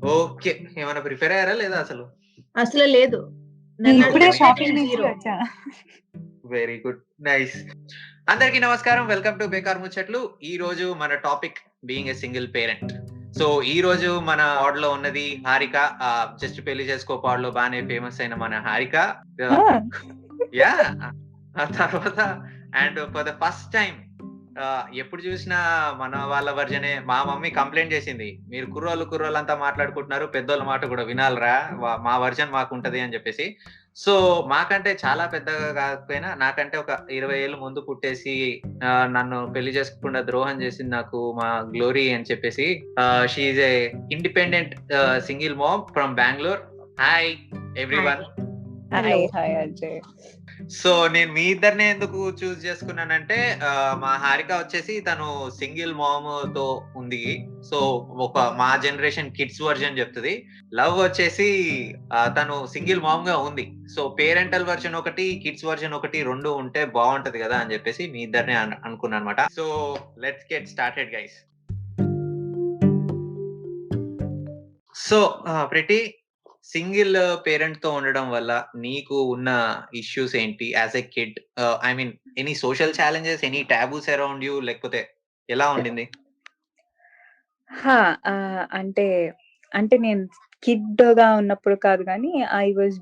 Okay. ఏమన్నా prepare అయ్యారా లేదా అసలు? అసలు లేదు. ఇప్పుడే ఓకే. షాపింగ్ నుంచి వచ్చా. Very good. నైస్. అందరికీ నమస్కారం. వెల్కమ్ టు బేకార్ ముచ్చట్లు. ఈ రోజు మన topic being a single parent. So ఈ రోజు మన పాడ్‌లో ఉన్నది హారిక. జస్ట్ పెళ్లి చేసుకో పాడ్‌లో బానే ఫేమస్ అయిన మన హారిక. ఆ! యాహ్! ఆ తర్వాత and for the first time ఎప్పుడు చూసినా మన వాళ్ళ వర్జనే మా మమ్మీ కంప్లెయింట్ చేసింది. "మీరు కుర్రోళ్ళంతా మాట్లాడుకుంటున్నారు. పెద్దోళ్ళ మాట కూడా వినాలిరా! మా వర్షన్ మాకుంటది" అని చెప్పేసి. సో, మాకంటే చాలా పెద్దగా కాకపోయినా నాకంటే ఒక 20 ఏళ్ళు ముందు పుట్టేసి నన్ను పెళ్లి చేసుకోకుండా ద్రోహం చేసింది నాకు మా గ్లోరీ అని చెప్పేసి. She is a independent single ma'am from Bengaluru. Hi everyone. Hi. Hi Ajay. So నేను మీ ఇద్దరినే ఎందుకు చూస్ చేసుకున్నానంటే మా హారిక వచ్చేసి తను సింగిల్ మామ్ తో ఉంది. సో ఒక మా జనరేషన్ కిడ్స్ వర్జన్ చెప్తది. లవ్ వచ్చేసి తను సింగిల్ మామ్ గా ఉంది. సో పేరెంటల్ వర్జన్ ఒకటి, కిడ్స్ వర్జన్ ఒకటి 2 ఉంటే బాగుంటది కదా అని చెప్పేసి మీ ఇద్దరినే అనుకున్నాను అనమాట. So let's get started guys. So pretty single parent తో ఉండడం వల్ల నీకు ఉన్న ఇష్యూస్ ఏంటి as a kid? I mean any social challenges, any taboos around you, లేకపోతే ఎలా ఉండింది? హా! అంటే, అంటే నేను కిడ్‌గా ఉన్నప్పుడు కాదు గానీ, I was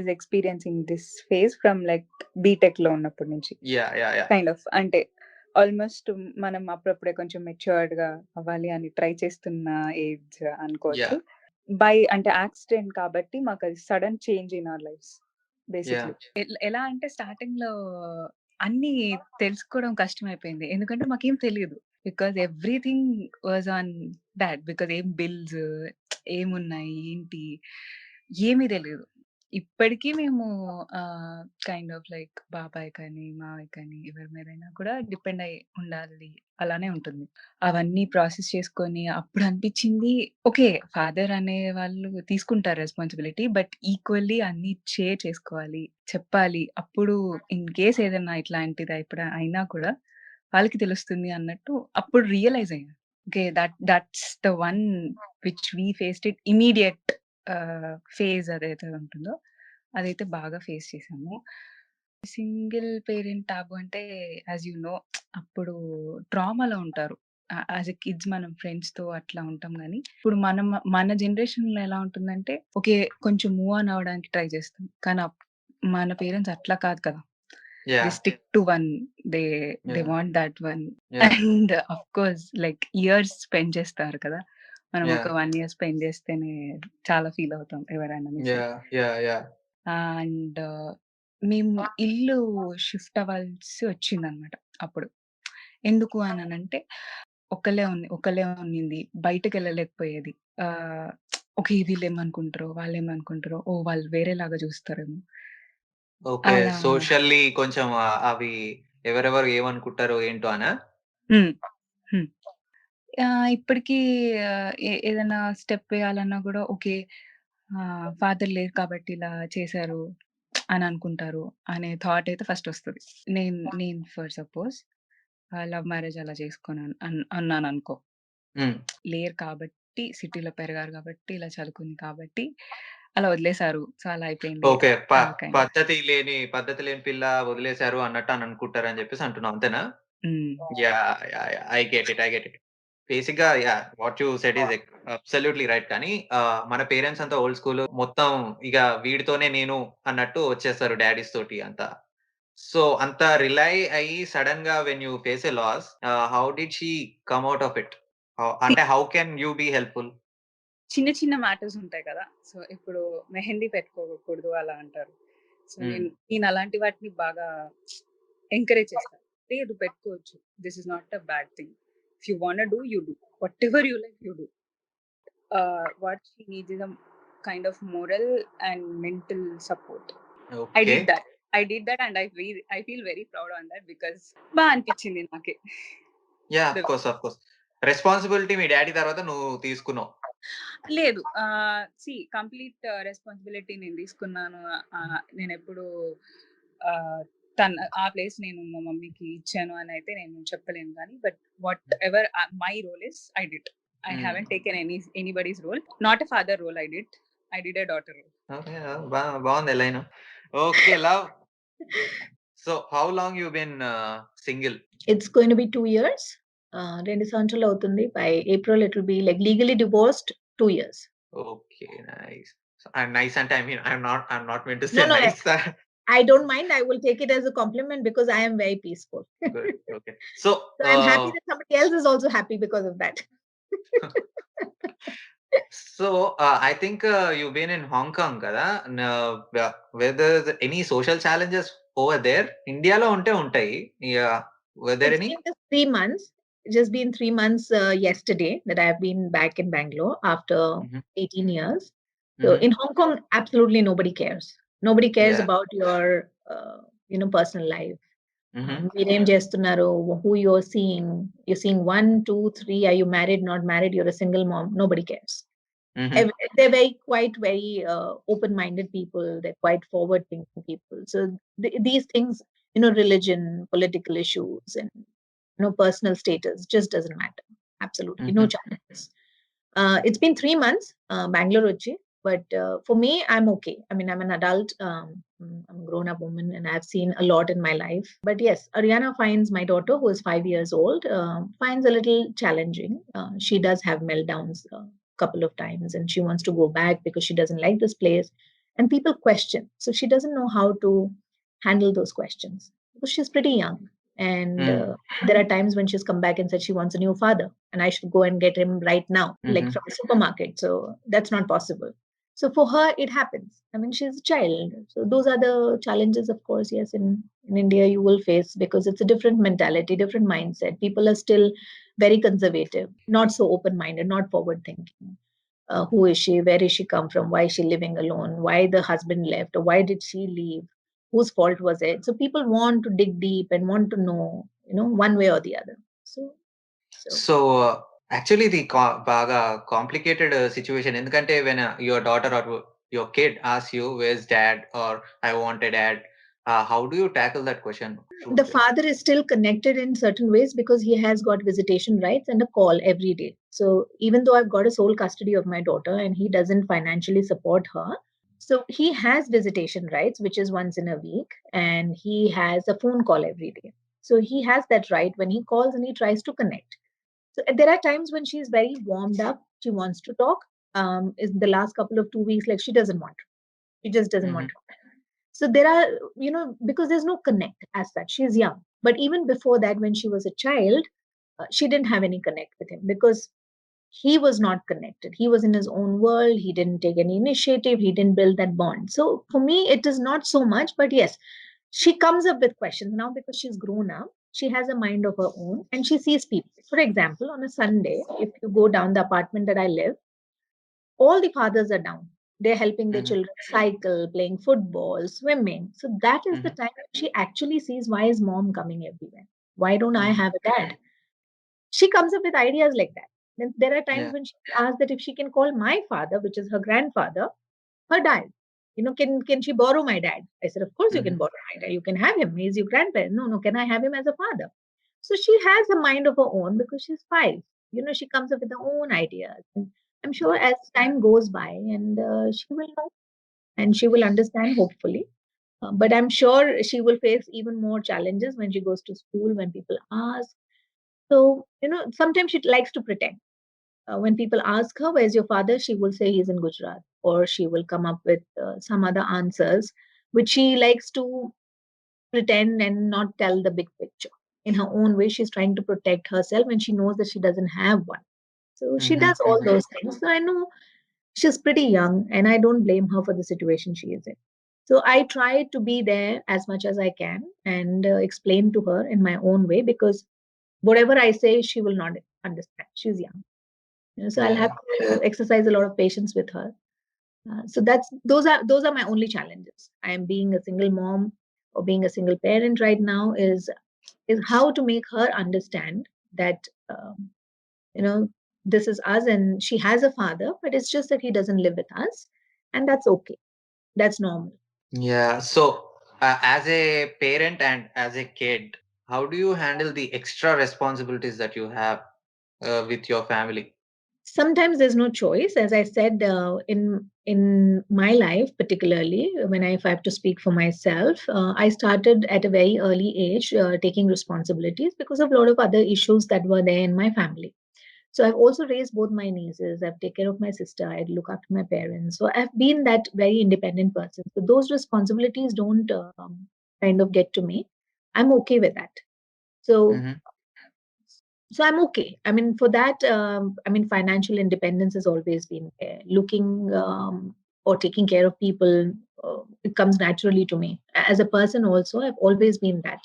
experiencing this phase from like బీటెక్‌లో ఉన్నప్పటి నుంచి. యాహ్. కైండ్ ఆఫ్ అంటే ఆల్‌మోస్ట్ మనం అప్పుడప్పుడే కొంచెం మెచ్యూర్డ్‌గా అవ్వాలి అని ట్రై చేస్తున్న ఏజ్ అనుకోవచ్చు. యాహ్. అంటే యాక్సిడెంట్ కాబట్టి మాకది sudden change in our lives basically. Yeah. ఎలా అంటే స్టార్టింగ్‌లో అన్నీ తెలుసుకోవడం కష్టమైపోయింది. ఎందుకంటే మాకేం తెలీదు. Because everything was on dad. Because ఏం బిల్స్ ఏమున్నాయి, ఏంటి ఏమీ తెలీదు. ఇప్పటికి మేము కైండ్ ఆఫ్ లైక్ బాబాయ్ కానీ, మావయ్య కానీ ఎవరి మీదైనా కూడా డిపెండ్ అయ్యి ఉండాలి. అలానే ఉంటుంది. అవన్నీ ప్రాసెస్ చేసుకొని అప్పుడు అనిపించింది ఓకే. ఫాదర్ అనేవాళ్ళు తీసుకుంటారు రెస్పాన్సిబిలిటీ. బట్ ఈక్వల్లీ అన్నీ షేర్ చేసుకోవాలి, చెప్పాలి. అప్పుడు ఇన్ కేస్ ఏదైనా ఇట్లాంటిది ఇప్పుడు అయినా కూడా వాళ్ళకి తెలుస్తుంది అన్నట్టు అప్పుడు రియలైజ్ అయ్యాను. Okay. That's the one which we faced it immediate phase అదైతే ఉంటుందో అదైతే బాగా ఫేస్ చేశాము. సింగిల్ పేరెంట్ టాబు అంటే యాస్ యూ నో అప్పుడు ట్రామాలో ఉంటారు. యాస్ ఎ కిడ్స్ మనం ఫ్రెండ్స్‌తో అట్లా ఉంటాం గానీ, ఇప్పుడు మన జనరేషన్‌లో ఎలా ఉంటుందంటే, ఓకే. కొంచెం మూవ్ ఆన్ అవ్వడానికి ట్రై చేస్తాం. కానీ మన పేరెంట్స్ అట్లా కాదు కదా! They yeah. Stick to one. They they yeah. Want that one. Yeah. And of course like years spend చేస్తారు కదా! మనం ఒక యాహ్. 1 ఇయర్ స్పెండ్ చేస్తేనే చాలా ఫీల్ అవుతాం ఎవరైనా మిస్ అయితే. యాహ్. అండ్ మేము ఇల్లు షిఫ్ట్ అవ్వాల్సి వచ్చిందనమాట అప్పుడు. ఎందుకు అనంటే ఒక్కళ్ళే ఉన్నింది. బయటకెళ్ళలేకపోయేది. ఓకే. వీళ్ళేమనుకుంటారో, వాళ్ళేమనుకుంటారో, ఓహ్! వాళ్ళు వేరేలాగా చూస్తారేమో. ఓకే. అలా సోషల్లీ కొంచెం అవి ఎవరెవరు ఏమనుకుంటారో ఏంటో అనా? హ్మ్. హ్మ్. ఇప్పటికి ఏదైనా స్టెప్ వేయాలన్నా గూడా ఓకే. ఫాదర్ లేరు కాబట్టి ఇలా చేశారు అని అనుకుంటారు అనే థాట్ అయితే ఫస్ట్ వస్తది. నేను ఫర్ సపోజ్ లవ్ మ్యారేజ్ అలా చేసుకున్నాను అన్నాననుకో. హ్మ్. లేరు కాబట్టి సిటీలో పెరిగారు కాబట్టి, ఇలా చదువుకుంది కాబట్టి అలా వదిలేసారు. సో, అలా అయిపోయింది. ఓకే. Kind of. పద్ధతి లేని పిల్ల వదిలేసారు అన్నట్టు అని అనుకుంటారని చెప్పేసి అంటున్నావు అంతేనా? Hmm. Yeah. I get it. బేసిక్‌గా what you said is absolutely right. కానీ మన పేరెంట్స్ అంతా ఓల్డ్ స్కూల్. మొత్తం ఇగ వీడితోనే నేను అన్నట్టు వచ్చేస్తారు డాడీస్ తోటి అంతా. సో అంత రిలై అయ్యి సడెన్‌గా when you face a loss, how did she come out of it? అంటే how can you be helpful? చిన్న చిన్న మ్యాటర్స్ ఉంటాయి కదా! సో, ఇప్పుడు మెహందీ పెట్టుకోకూడదు అలా అంటారు. సో, హ్మ్. నేను అలాంటి వాటిని బాగా ఎంకరేజ్ చేస్తా. లేదు పెట్టుకోవచ్చు. This is not a bad thing. If you want do, you do. Whatever you like you do. What she needs is kind of moral and mental support. I okay. Did that and I feel very proud on that because బా అనిపించింది నాకే. Yeah! Of course. Responsibility me daddy తర్వాత నువ్వు తీసుకున్నావు. లేదు. Complete responsibility నేను తీసుకున్నాను. నేనెప్పుడు ఆహ్, ఆ ప్లేస్ నేను మా మమ్మీకి ఇచ్చాను అనైతే నేను చెప్పలేను గానీ, but whatever my role is I did. I Hmm. haven't taken anybody's role. Not a father role. I did a daughter role. Okay. బాగుంది line. Okay. Love. So how long you been single? It's going to be 2 years. 2 సంవత్సరాలు అవుతుంది. By April, it will be like legally divorced 2 years. Okay. Nice. Nice అంటే I mean I'm not mean to No, say no, nice. I don't mind. I will take it as a compliment because I am very peaceful. Good. Okay. So So I'm happy that somebody else is also happy because of that. So I think you been in Hong Kong కదా. Weather any social challenges over there? ఇండియాలో ఉంటే ఉంటాయి. Weather It's any? been just 3 months. Just been 3 months yesterday that I've been back in Bangalore after 18 years. So in Hong Kong, absolutely nobody cares. Nobody cares Yeah. about your, personal life. Mhm. మీరేం చేస్తున్నారు, who you're seeing 1, 2, 3, are you married, not married, you're a single mom, nobody cares. Mhm. They're very open-minded people. They're quite forward-thinking people. So these things, religion, political issues, and personal status just doesn't matter. Absolutely no challenges. It's been 3 months, Bangalore Uchi, but for me, I'm okay. I mean, I'm an adult, I'm a grown-up woman, and I've seen a lot in my life. But yes, Ariana finds my daughter, who is 5 years old, finds a little challenging. She does have meltdowns couple of times, and she wants to go back because she doesn't like this place. And people question, so she doesn't know how to handle those questions because she's pretty young. And there are times when she's come back and said she wants a new father, and I should go and get him right now, like from a supermarket. So that's not possible. So for her, it happens. I mean, she's a child. So those are the challenges, of course, yes, in India you will face, because it's a different mentality, different mindset. People are still very conservative, not so open-minded, not forward-thinking. Who is she? Where is she come from? Why is she living alone? Why the husband left? Or why did she leave? Whose fault was it? So people want to dig deep and want to know, one way or the other. So actually ఇది బాగా complicated situation. ఎందుకంటే when your daughter or your kid asks you where is dad or I want a dad, how do you tackle that question? The father is still connected in certain ways because he has got visitation rights and a call every day. So even though I've got a sole custody of my daughter and he doesn't financially support her, so he has visitation rights, which is once in a week, and he has a phone call every day. So he has that right when he calls and he tries to connect. So there are times when she's very warmed up, she wants to talk. In the last couple of 2 weeks, like she doesn't want to. She just doesn't want to. So there are, because there's no connect as such. She's young. But even before that, when she was a child, she didn't have any connect with him because he was not connected. He was in his own world. He didn't take any initiative. He didn't build that bond. So for me, it is not so much. But yes, she comes up with questions now because she's grown up. She has a mind of her own and she sees people. For example, on a Sunday, if you go down the apartment that I live, all the fathers are down. They're helping their children cycle, playing football, swimming. So that is the time she actually sees, why is mom coming everywhere? Why don't I have a dad? She comes up with ideas like that. Then there are times when she asks that if she can call my father, which is her grandfather, her dad. Can she borrow my dad? I said, of course you can borrow my dad. You can have him. He's your grandparent. No, can I have him as a father? So she has a mind of her own because she's 5. She comes up with her own ideas. And I'm sure as time goes by, and she will know and she will understand, hopefully. But I'm sure she will face even more challenges when she goes to school, when people ask. So, sometimes she likes to pretend. When people ask her, where's your father? She will say he's in Gujarat, or she will come up with some other answers, which she likes to pretend and not tell the big picture. In her own way, she's trying to protect herself and she knows that she doesn't have one. So she does all those things. So I know she's pretty young and I don't blame her for the situation she is in. So I try to be there as much as I can and explain to her in my own way, because whatever I say, she will not understand. She's young. So I'll have to exercise a lot of patience with her. So those are my only challenges. I am being a single mom or being a single parent right now is how to make her understand that this is us and she has a father, but it's just that he doesn't live with us, and that's okay. That's normal. Yeah. So as a parent and as a kid, how do you handle the extra responsibilities that you have with your family? Sometimes there's no choice. As I said, in my life, particularly when if I have to speak for myself, I started at a very early age taking responsibilities because of a lot of other issues that were there in my family. So I've also raised both my nieces. I've taken care of my sister. I look after my parents. So I've been that very independent person. So those responsibilities don't kind of get to me. I'm okay with that. So Mhm. I'm okay. I mean, for that, I mean, financial independence has always been there. Looking or taking care of people, it comes naturally to me. As a person, also, I've always been that.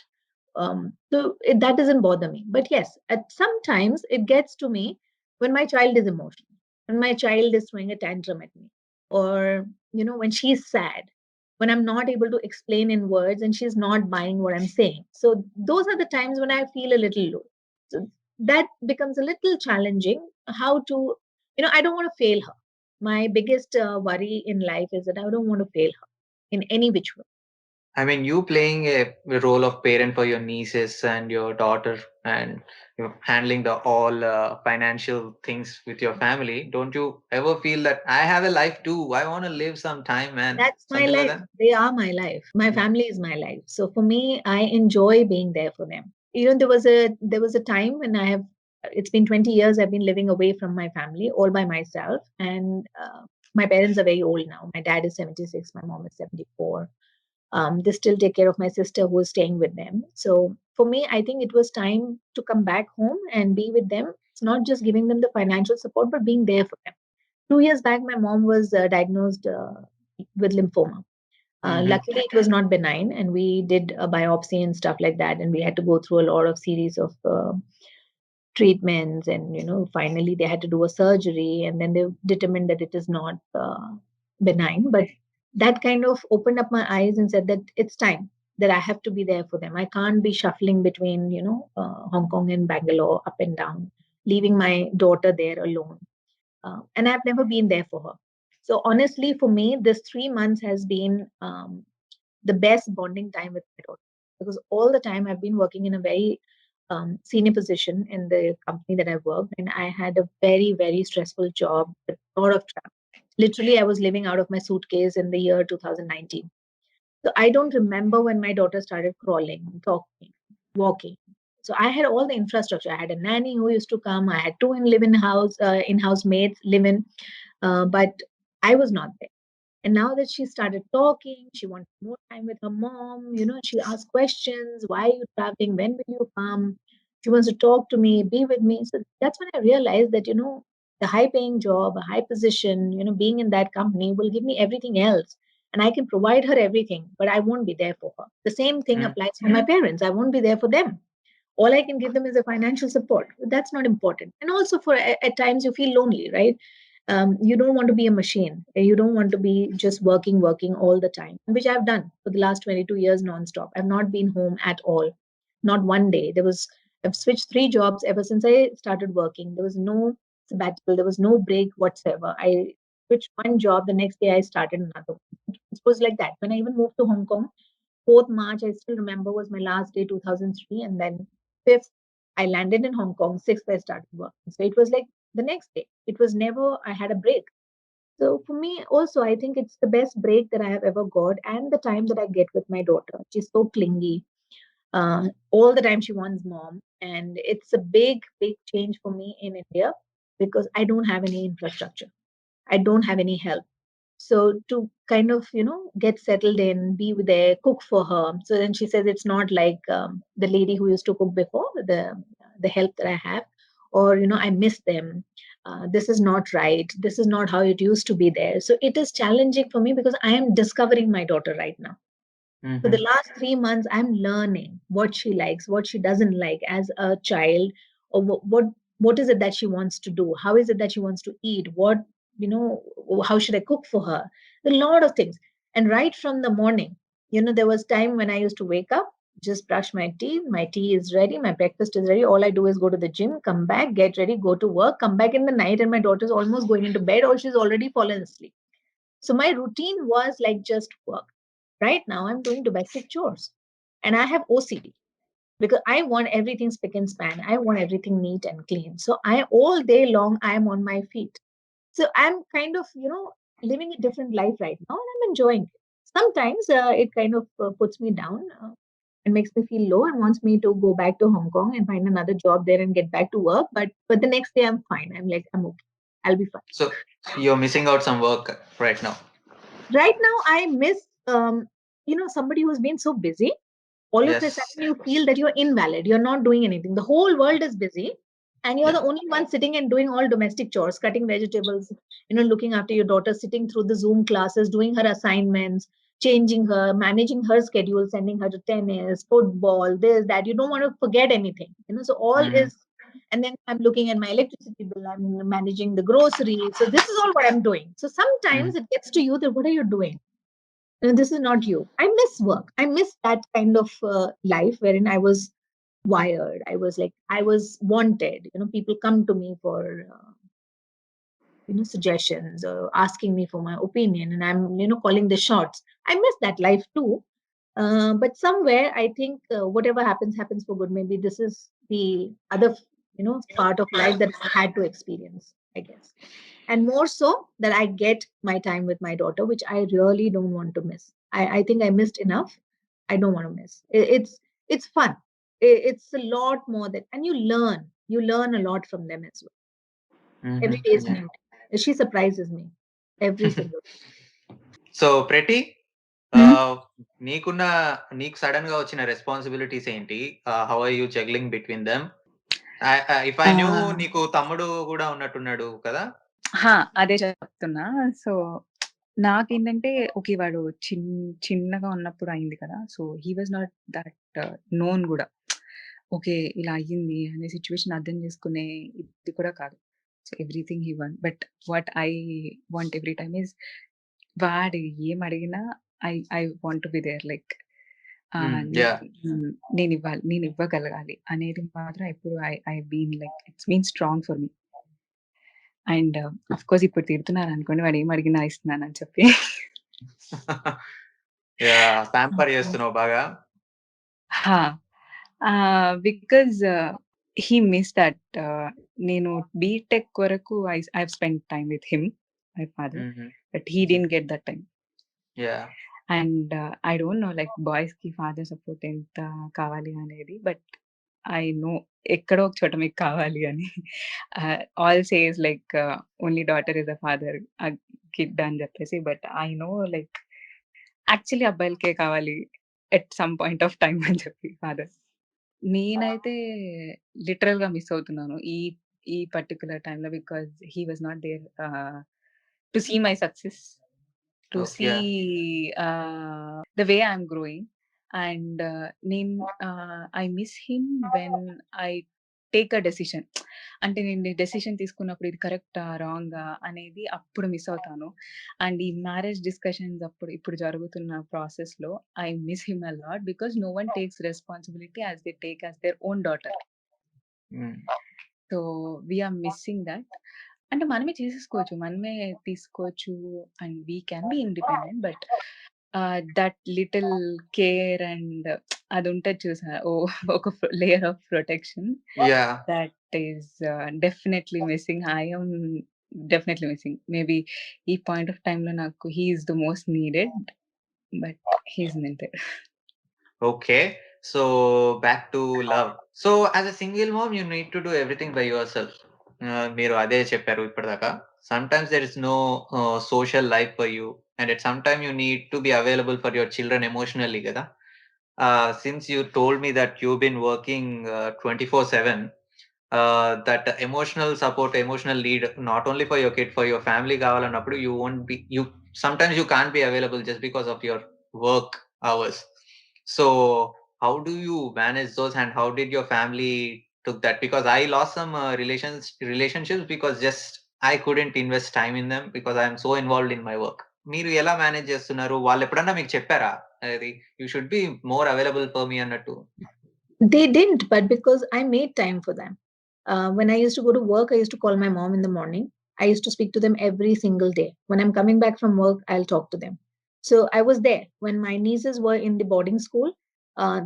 That doesn't bother me. But yes, at sometimes it gets to me when my child is emotional, when my child is throwing a tantrum at me, or when she's sad, when I'm not able to explain in words and she's not buying what I'm saying. So those are the times when I feel a little low. So that becomes a little challenging. How to, I don't want to fail her. My biggest worry in life is that I don't want to fail her in any which way. I mean, you playing a role of parent for your nieces and your daughter, and handling the all financial things with your family. Don't you ever feel that I have a life too? I want to live some time, man. That's my Something like life. that. They are my life. My Mm. family is my life. So for me, I enjoy being there for them. There was a time when I have. It's been 20 years I've been living away from my family all by myself, and my parents are very old now. My dad is 76, my mom is 74. They still take care of my sister who is staying with them. So for me, I think it was time to come back home and be with them. It's not just giving them the financial support, but being there for them. 2 years back, my mom was diagnosed with lymphoma. Mm-hmm. Luckily, it was not benign, and we did a biopsy and stuff like that, and we had to go through a lot of series of treatments, and finally they had to do a surgery, and then they determined that it is not benign. But that kind of opened up my eyes and said that it's time that I have to be there for them. I can't be shuffling between Hong Kong and Bangalore, up and down, leaving my daughter there alone. And I've never been there for her. So honestly, for me, this 3 months has been the best bonding time with my daughter, because all the time I've been working in a very senior position in the company that I worked, and I had a very, very stressful job with a lot of travel. Literally, I was living out of my suitcase in the year 2019. So I don't remember when my daughter started crawling, talking, walking. So I had all the infrastructure. I had a nanny who used to come. I had two in-house maids live in, but I was not there. And now that she started talking, she wanted more time with her mom. She asked questions. Why are you traveling? When will you come? She wants to talk to me, be with me. So that's when I realized that, the high paying job, a high position, being in that company will give me everything else. And I can provide her everything, but I won't be there for her. The same thing Mm. applies for my parents. I won't be there for them. All I can give them is a financial support. That's not important. And also, at times you feel lonely, right? You don't want to be a machine. You don't want to be just working all the time, which I've done for the last 22 years nonstop. I've not been home at all, not one day. I've switched 3 jobs ever since I started working. There was no sabbatical, there was no break whatsoever. I switched one job, the next day I started another one. It was like that. When I even moved to Hong Kong, 4th March, I still remember, was my last day, 2003. And then 5th, I landed in Hong Kong. 6th, I started working. So it was like the next day. It was never, I had a break. So for me, also, I think it's the best break that I have ever got, and the time that I get with my daughter. She's so clingy. All the time she wants mom. And it's a big, big change for me in India because I don't have any infrastructure. I don't have any help. So to kind of, get settled in, be there, cook for her. So then she says it's not like the lady who used to cook before, the help that I have, or I miss them. This is not right. This is not how it used to be there. So it is challenging for me because I am discovering my daughter right now. For the Mm-hmm. last 3 months, I'm learning what she likes, what she doesn't like as a child, or what is it that she wants to do? How is it that she wants to eat? How should I cook for her? A lot of things. And right from the morning, there was time when I used to wake up, just brush my teeth, my tea is ready, my breakfast is ready. All I do is go to the gym, come back, get ready, go to work, come back in the night, and my daughter's almost going into bed or she's already fallen asleep. So my routine was like just work. Right now, I'm doing domestic chores and I have OCD. because I want everything spick and span. I want everything neat and clean. So I all day long I am on my feet. So I'm kind of living a different life right now, and I'm enjoying it. Sometimes it kind of puts me down and makes me feel low and wants me to go back to Hong Kong and find another job there and get back to work. But the next day I'm fine. I'm like I'm okay. I'll be fine. So you're missing out some work right now. Right now I miss somebody who's been so busy. All of a Yes. sudden you feel that you're invalid, you're not doing anything, the whole world is busy, and you're Yeah. the only one sitting and doing all domestic chores, cutting vegetables, looking after your daughter, sitting through the Zoom classes, doing her assignments, changing her, managing her schedule, sending her to tennis, football, this, that. You don't want to forget anything, so all Mhm. is. And then I'm looking at my electricity bill, I'm managing the groceries, so this is all what I'm doing. So sometimes it gets to you that what are you doing? This is not you. I miss work. I miss that kind of life wherein I was wired. I was wanted. People come to me for suggestions or asking me for my opinion, and I'm calling the shots. I miss that life too. But somewhere I think whatever happens happens for good. Maybe this is the other part of life that I had to experience, I guess. And more so that I get my time with my daughter, which I really don't want to miss. I think I missed enough. I don't want to miss. It's fun. It's a lot more than, and you learn a lot from them as well. Every Mhm. day is Yeah. new. She surprises me every single. సో ప్రతి Mhm. నీకున్న నీకు sudden గా వచ్చిన responsibilities ఏంటి? How are you juggling between them? If I knew ah, నీకు తమ్ముడు కూడా ఉన్నట్టున్నాడు కదా? అదే చెప్తున్నా. సో, నాకేంటంటే ఓకే. వాడు చిన్నగా ఉన్నప్పుడు అయింది కదా! So, he was not that known గూడా. ఓకే. ఇలా అయ్యింది అనే సిట్యుయేషన్ అర్థం చేసుకునే ఇది కూడా కాదు. So, everything he want. But what I want every time is వాడు ఏం అడిగినా I want to be there. Like ah, yeah! నేనివ్వగలగాలి అనేది మాత్రం ఎప్పుడు I been like it's been strong for me. And of course ఇప్పుడు తిడుతున్నారనుకోండి వాడేం అడిగినా ఇస్తున్నానని చెప్పి. యాహ్! పాంపర్ చేస్తున్నావు బాగా. హా! Because he missed that. నేను బీటెక్ వరకు I have spent time with him, my father. హుహు. But he didn't get that time. Yeah! And I don't know like బాయ్స్‌కి ఫాదర్ సపోర్ట్ ఎంత కావాలి అనేది. బట్ ఐ నో ఎక్కడో ఒక చోట మీకు కావాలి అని. All says like only daughter is a father kid అని చెప్పేసి. But I know like actually అబ్బాయిలకే కావాలి at some point of time అని చెప్పి ఫాదర్. నేనైతే లిటరల్‌గా మిస్ అవుతున్నాను. ఈ పర్టిక్యులర్ టైమ్‌లో because he was not there to see my success. To see yeah! the way I'm growing. And I miss him when I take a decision. అంటే నేను decision తీసుకున్నప్పుడు ఇది కరెక్టా? రాంగా? అనేది అప్పుడు మిస్ అవుతాను. అండ్ ఈ మ్యారేజ్ డిస్కషన్స్ అప్పుడు ఇప్పుడు జరుగుతున్న ప్రాసెస్‌లో I miss him a lot because no one takes responsibility as they take as their own daughter. Hmm. So, we are missing that. అంటే మనమే చేసేసుకోవచ్చు. మనమే తీసుకోవచ్చు and we can be independent. But that little care and అదుంటది చూసారా? ఒక layer of protection yeah! That is definitely missing. I am definitely missing. Maybe ఈ point of టైమ్‌లో నాకు he is the most needed. But he ఈస్‌న్ట్ there. Okay. So back to love. So as a single mom, you need to do everything by yourself. మీరు అదే చెప్పారు ఇప్పటిదాకా. Sometimes there is no social life for you, and at some time you need to be available for your children emotionally కదా. Since you told me that you've been working 24/7, that emotional support, emotional lead, not only for your kid, for your family కావాలన్నప్పుడు you sometimes you can't be available just because of your work hours. So how do you manage those, and how did your family took that? Because I lost some relationships because just I couldn't invest time in them because I am so involved in my work. మీరు ఎలా manage చేస్తున్నారు? వాళ్ళు ఎప్పుడన్నా మీకు చెప్పారా? అది you should be more available for me అన్నట్టు. They didn't, but because I made time for them. When I used to go to work, I used to call my mom in the morning. I used to speak to them every single day. When I'm coming back from work, I'll talk to them. So I was there when my nieces were in the boarding school.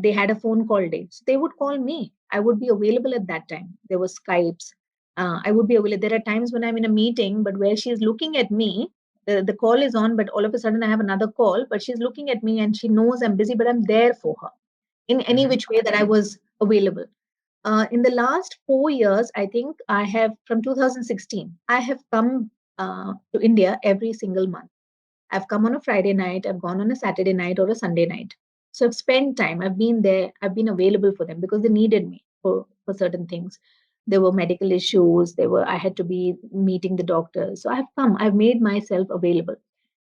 They had a phone call day. So they would call me. I would be available at that time. There was Skypes. I would be available. There are times when I'm in a meeting, but where she's looking at me, the call is on, but all of a sudden I have another call, but she's looking at me and she knows I'm busy, but I'm there for her in any Mhm. which way that I was available. In the last 4 years, I think I have, from 2016, I have come to India every single month. I've come on a Friday night, I've gone on a Saturday night or a Sunday night. So I've spent time, I've been there, I've been available for them because they needed me for certain things. There were medical issues, I had to be meeting the doctors. So I've come, I've made myself available.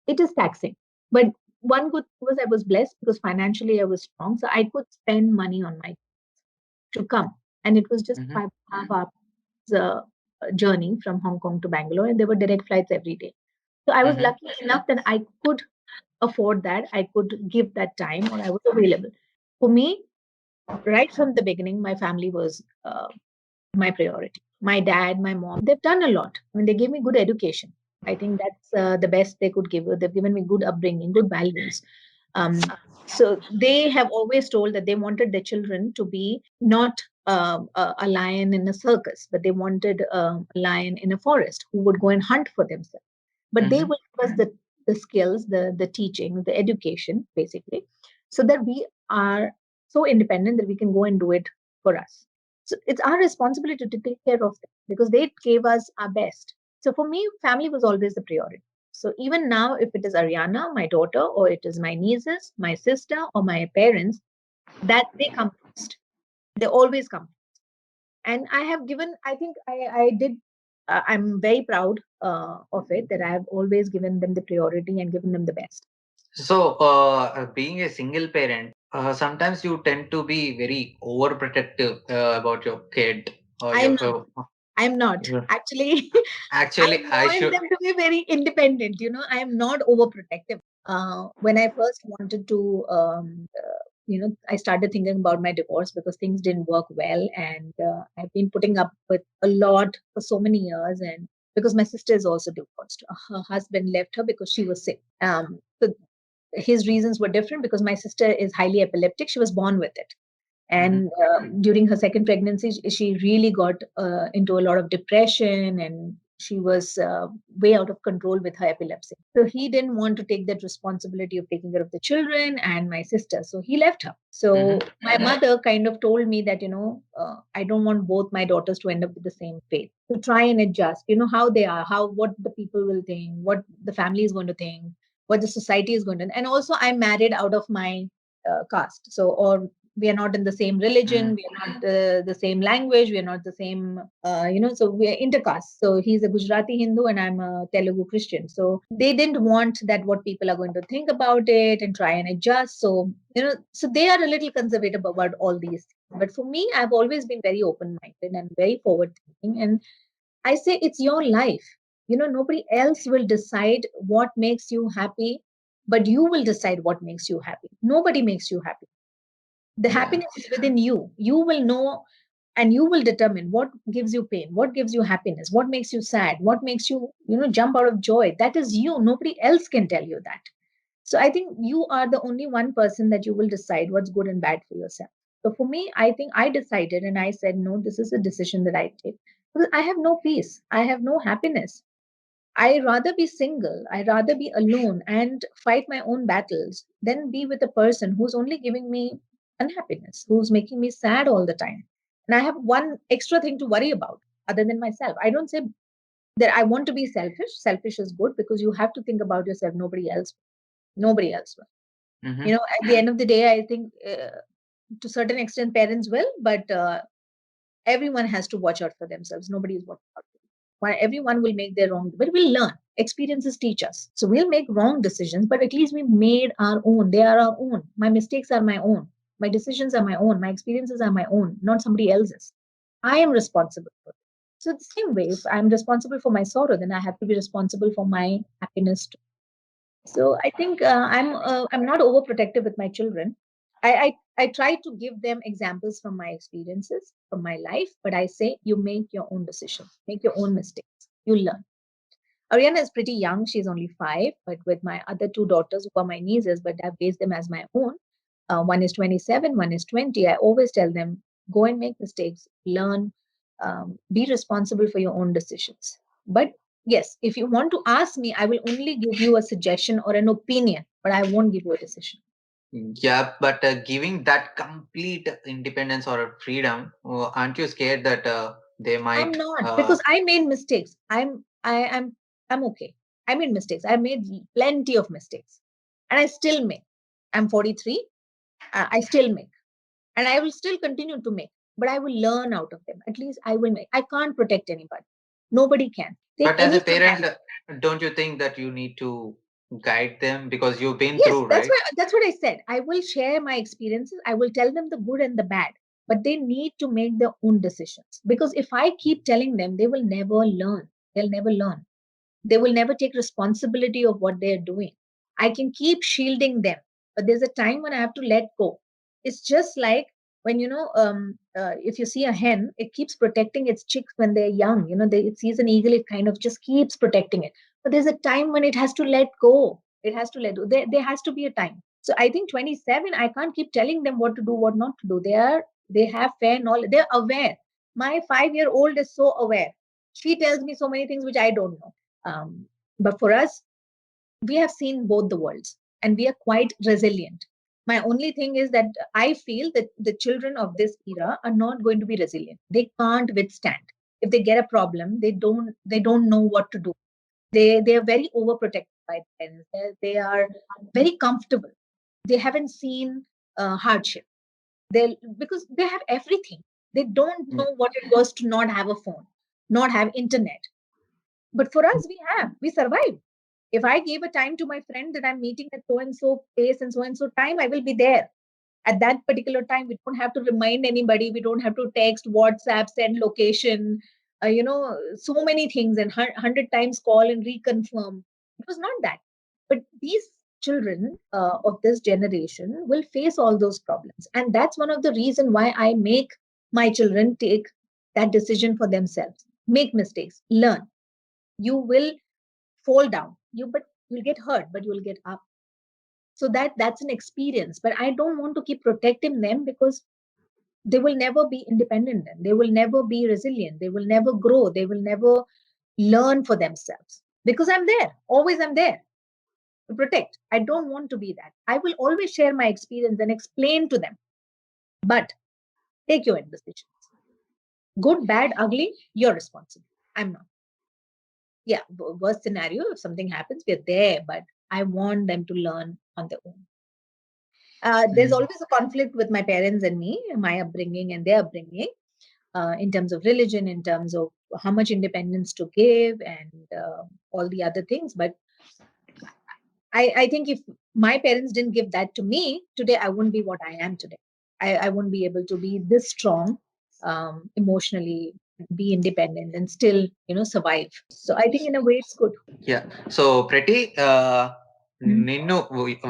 It is taxing. But one good thing was I was blessed because financially I was strong. So I could spend money on my to come. And it was just Mhm. 5.5 hours journey from Hong Kong to Bangalore, and there were direct flights every day. So I was Mhm. lucky enough that I could afford that. I could give that time, or I was available. For me, right from the beginning, my family was my priority. My dad, my mom, they've done a lot. I mean, they gave me good education. I think that's the best they could give. They've given me good upbringing, good values. Um, so they have always told that they wanted their children to be not a lion in a circus, but they wanted a lion in a forest who would go and hunt for themselves. But they Mhm. will give us the skills, the teaching, the education, basically, so that we are so independent that we can go and do it for us. So it's our responsibility to take care of them because they gave us our best. So for me, family was always the priority. So even now, if it is Ariana, my daughter, or it is my nieces, my sister, or my parents, that they come first. They always come. And I have given, I think I did, I'm very proud of it that I have always given them the priority and given them the best. So, being a single parent, sometimes you tend to be very overprotective about your kid or I'm your. not. I'm not. Your- Actually, I Actually, I want should. them to be very independent. I am not overprotective. When I first wanted to, I started thinking about my divorce because things didn't work well, and I've been putting up with a lot for so many years, and because my sister is also divorced, her husband left her because she was sick. So his reasons were different because my sister is highly epileptic. She was born with it, Mhm. and during her second pregnancy she really got into a lot of depression, and she was way out of control with her epilepsy. So he didn't want to take that responsibility of taking care of the children and my sister, so he left her. So Mhm. my mother kind of told me that I don't want both my daughters to end up with the same fate, to try and adjust, how they are, how what the people will think, what the family is going to think, what the society is going to. And also I'm married out of my caste, so, or we are not in the same religion, Mhm. we are not the same language, we are not the same, so we are intercaste. So he's a Gujarati Hindu and I'm a Telugu Christian. So they didn't want that what people are going to think about it and try and adjust. So, so they are a little conservative about all these things. But for me, I've always been very open minded and very forward thinking. And I say it's your life. Nobody else will decide what makes you happy, but you will decide what makes you happy. Nobody makes you happy. The Yeah. happiness is within you. You will know and you will determine what gives you pain, what gives you happiness, what makes you sad, what makes you, jump out of joy. That is you. Nobody else can tell you that. So I think you are the only one person that you will decide what's good and bad for yourself. So for me, I think I decided and I said, no, this is a decision that I take because I have no peace. I have no happiness. I rather be single. I rather be alone and fight my own battles than be with a person who's only giving me unhappiness, who's making me sad all the time. And I have one extra thing to worry about other than myself. I don't say that I want to be selfish. Selfish is good because you have to think about yourself. Nobody else. Nobody else will. Mhm. At the end of the day, I think to certain extent parents will, but everyone has to watch out for themselves. Nobody is watching out for you. Why everyone will make their wrong, but we'll learn. Experiences teach us. So we'll make wrong decisions, but at least we made our own. They are our own. My mistakes are my own. My decisions are my own. My experiences are my own, not somebody else's. I am responsible for it. So the same way, if I'm responsible for my sorrow, then I have to be responsible for my happiness too. So I think I'm not overprotective with my children. I try to give them examples from my experiences, from my life, but I say you make your own decisions, make your own mistakes, you learn. Ariana is pretty young; she's only 5. But with my other two daughters, who are my nieces, but I've raised them as my own, One is 27, one is 20. I always tell them, go and make mistakes, learn, be responsible for your own decisions. But yes, if you want to ask me, I will only give you a suggestion or an opinion, but I won't give you a decision. Yeah, but giving that complete independence or freedom, aren't you scared that they I'm might not, because I made mistakes. I'm okay. I made mistakes. I made plenty of mistakes, and I still make. I'm 43. I still make, and I will still continue to make. But I will learn out of them. At least I will make. I can't protect anybody. Nobody can take But as a anything parent, away. don't you think that you need to guide them because you've been Yes, through, right? that's what I said. I will share my experiences. I will tell them the good and the bad, but they need to make their own decisions. Because if I keep telling them, they will never learn. They'll never learn. They will never take responsibility of what they're doing. I can keep shielding them, but there's a time when I have to let go. It's just like when, if you see a hen, it keeps protecting its chicks when they're young. It sees an eagle, it kind of just keeps protecting it. But there's a time when it has to let go. It has to let go. There has to be a time. So I think 27, I can't keep telling them what to do, what not to do. They have fair knowledge. They're aware. My 5-year-old is so aware. She tells me so many things which I don't know. But for us, we have seen both the worlds and we are quite resilient. My only thing is that I feel that the children of this era are not going to be resilient. They can't withstand. If they get a problem, they don't know what to do. They are very overprotected by parents. They are very comfortable. They haven't seen hardship. Because they have everything. They don't Mm. know what it was to not have a phone, not have internet. But for us, we survived. If I gave a time to my friend that I'm meeting at so and so place and so time, I will be there at that particular time. We don't have to remind anybody. We don't have to text, WhatsApp, send location, so many things, and 100 times call and reconfirm. It was not that. But these children of this generation will face all those problems. And that's one of the reason why I make my children take that decision for themselves. Make mistakes, learn. You will fall down. But you'll get hurt, but you'll get up. So that's an experience. But I don't want to keep protecting them, because they will never be independent, then they will never be resilient, they will never grow, they will never learn for themselves, because I'm there, always I'm there to protect. I don't want to be that. I will always share my experience and explain to them, but take your own decisions. Good, bad, ugly, you're responsible. I'm not. Yeah, worst scenario, if something happens, we're there, but I want them to learn on their own. There's Mm. always a conflict with my parents and me, my upbringing and their upbringing, in terms of religion, in terms of how much independence to give, and all the other things. But I think if my parents didn't give that to me, today I wouldn't be what I am today. I wouldn't be able to be this strong, emotionally, be independent, and still, survive. So I think in a way it's good. Yeah. So Pretty, నిన్ను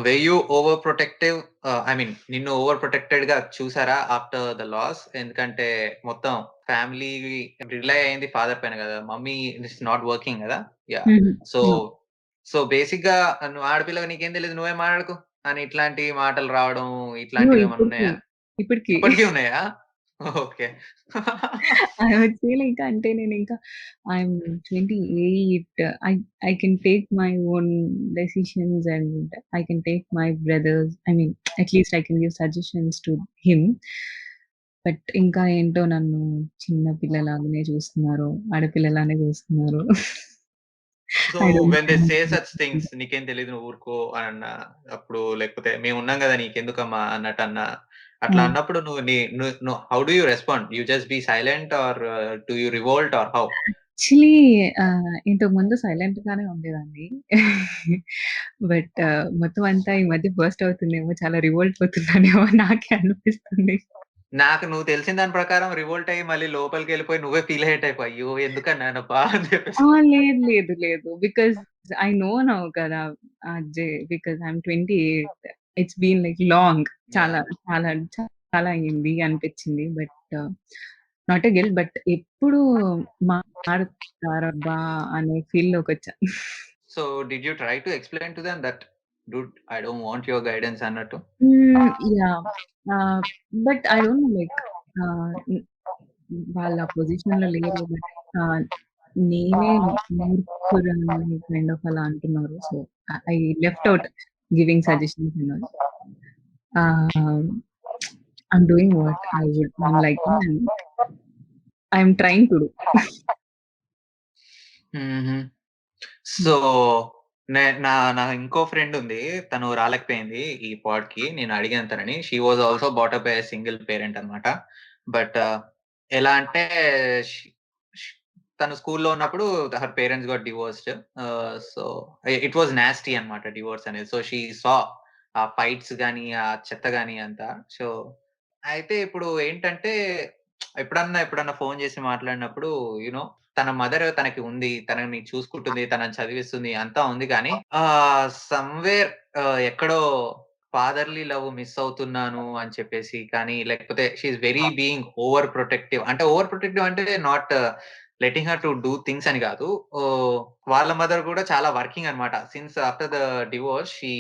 were you overprotective? I mean, నిన్ను over protected గా చూసారా after the loss? ఎందుకంటే మొత్తం family rely అయింది father పైన కదా, mummy is not working కదా. Yeah. So No. So basic గా నువ్వు ఆడపిల్లగా నీకేం తెలియదు, నువ్వే మాట్లాడుకో అని ఇట్లాంటి మాటలు రావడం, No, ఇట్లాంటివి ఏమైనా ఇప్పటికి. ఉన్నాయా? ఇప్పటికి. ఇప్పటికీ ఉన్నాయా? Okay. I would say like అంటే నేనింకా I'm 28. I can take my own decisions and I can take my brother's. I mean, at least I can give suggestions to him. But ఇంకా ఏంటో నన్ను చిన్న పిల్లలాగానే చూస్తున్నారు. ఆడపిల్లలానే చూస్తున్నారు. So I don't when they say know. Such things, నీకేం తెలీదు నువ్వు ఊరుకో అన్న అప్పుడు, లేకపోతే మేమున్నాం కదా నీకెందుకమ్మా అన్నట్టు అట్లా ఆ! అన్నప్పుడు నువ్వు how do you respond? You just be silent or do you revolt or how? Actually ఇంతకుముందు సైలెంట్‌గానే ఉండేదాన్ని. బట్ మొత్తం అంతా ఈ మధ్య బర్స్ట్ అవుతుందేమో, చాలా రివోల్ట్ అవుతున్నానేమో నాకే అనిపిస్తుంది. నాకు నువ్వు తెలిసిన దాని ప్రకారం రివోల్ట్ అయ్యి మళ్ళీ లోపలికెళ్ళిపోయి నువ్వే ఫీల్ అయ్యే టైప్. అయ్యో! ఎందుకన్నానబ్బా అని చెప్పేసి. లేదు, లేదు, లేదు. బికాజ్ ఐ నో నౌ కదా! Because I am 28. It's been like long. చాలా, యాహ్! చాలా, చాలా అయింది అనిపించింది. But not a guilt. But ఎప్పుడు మారుతారబ్బా అనే ఫీల్‌లోకొచ్చా. So did you try to explain to them that dude, I don't want your guidance అన్నట్టు. Yeah. But I don't know, like, వాళ్ళ పొజిషన్‌లో లేరు. బట్ నేనే మూర్ఖురాలిని కైండ్ ఆఫ్ అలా అంటున్నారు. So, I left out giving suggestions and all. I'm doing what I'm liking and I'm trying to do. హుహు. So, నా నా ఇంకో ఫ్రెండ్ ఉంది. తను రాలేకపోయింది ఈ పాడ్‌కి. నేను అడిగాను తనని. She was also brought up by a single parent అన్నమాట. బట్ ఎలా అంటే షీ ష్ తను స్కూల్‌లో ఉన్నప్పుడు her parents got divorced. So it was nasty అన్నమాట డివోర్స్ అనేది. సో షీ సా ఆ ఫైట్స్ గాని, ఆ చెత్త గాని అంతా. సో అయితే ఇప్పుడు ఏంటంటే ఎప్పుడన్నా ఫోన్ చేసి మాట్లాడినప్పుడు తన మదర్ తనకి ఉంది. తనని చూసుకుంటుంది. తనని చదివిస్తుంది. అంతా ఉంది కానీ సమ్‌వేర్ ఎక్కడో ఫాదర్‌లీ లవ్ మిస్ అవుతున్నాను అని చెప్పేసి కానీ లేకపోతే she is very being over protective. అంటే ఓవర్ ప్రొటెక్టివ్ అంటే not letting her to do things అని కాదు. వాళ్ళ మదర్ కూడా చాలా వర్కింగ్ అన్నమాట. Since after the divorce she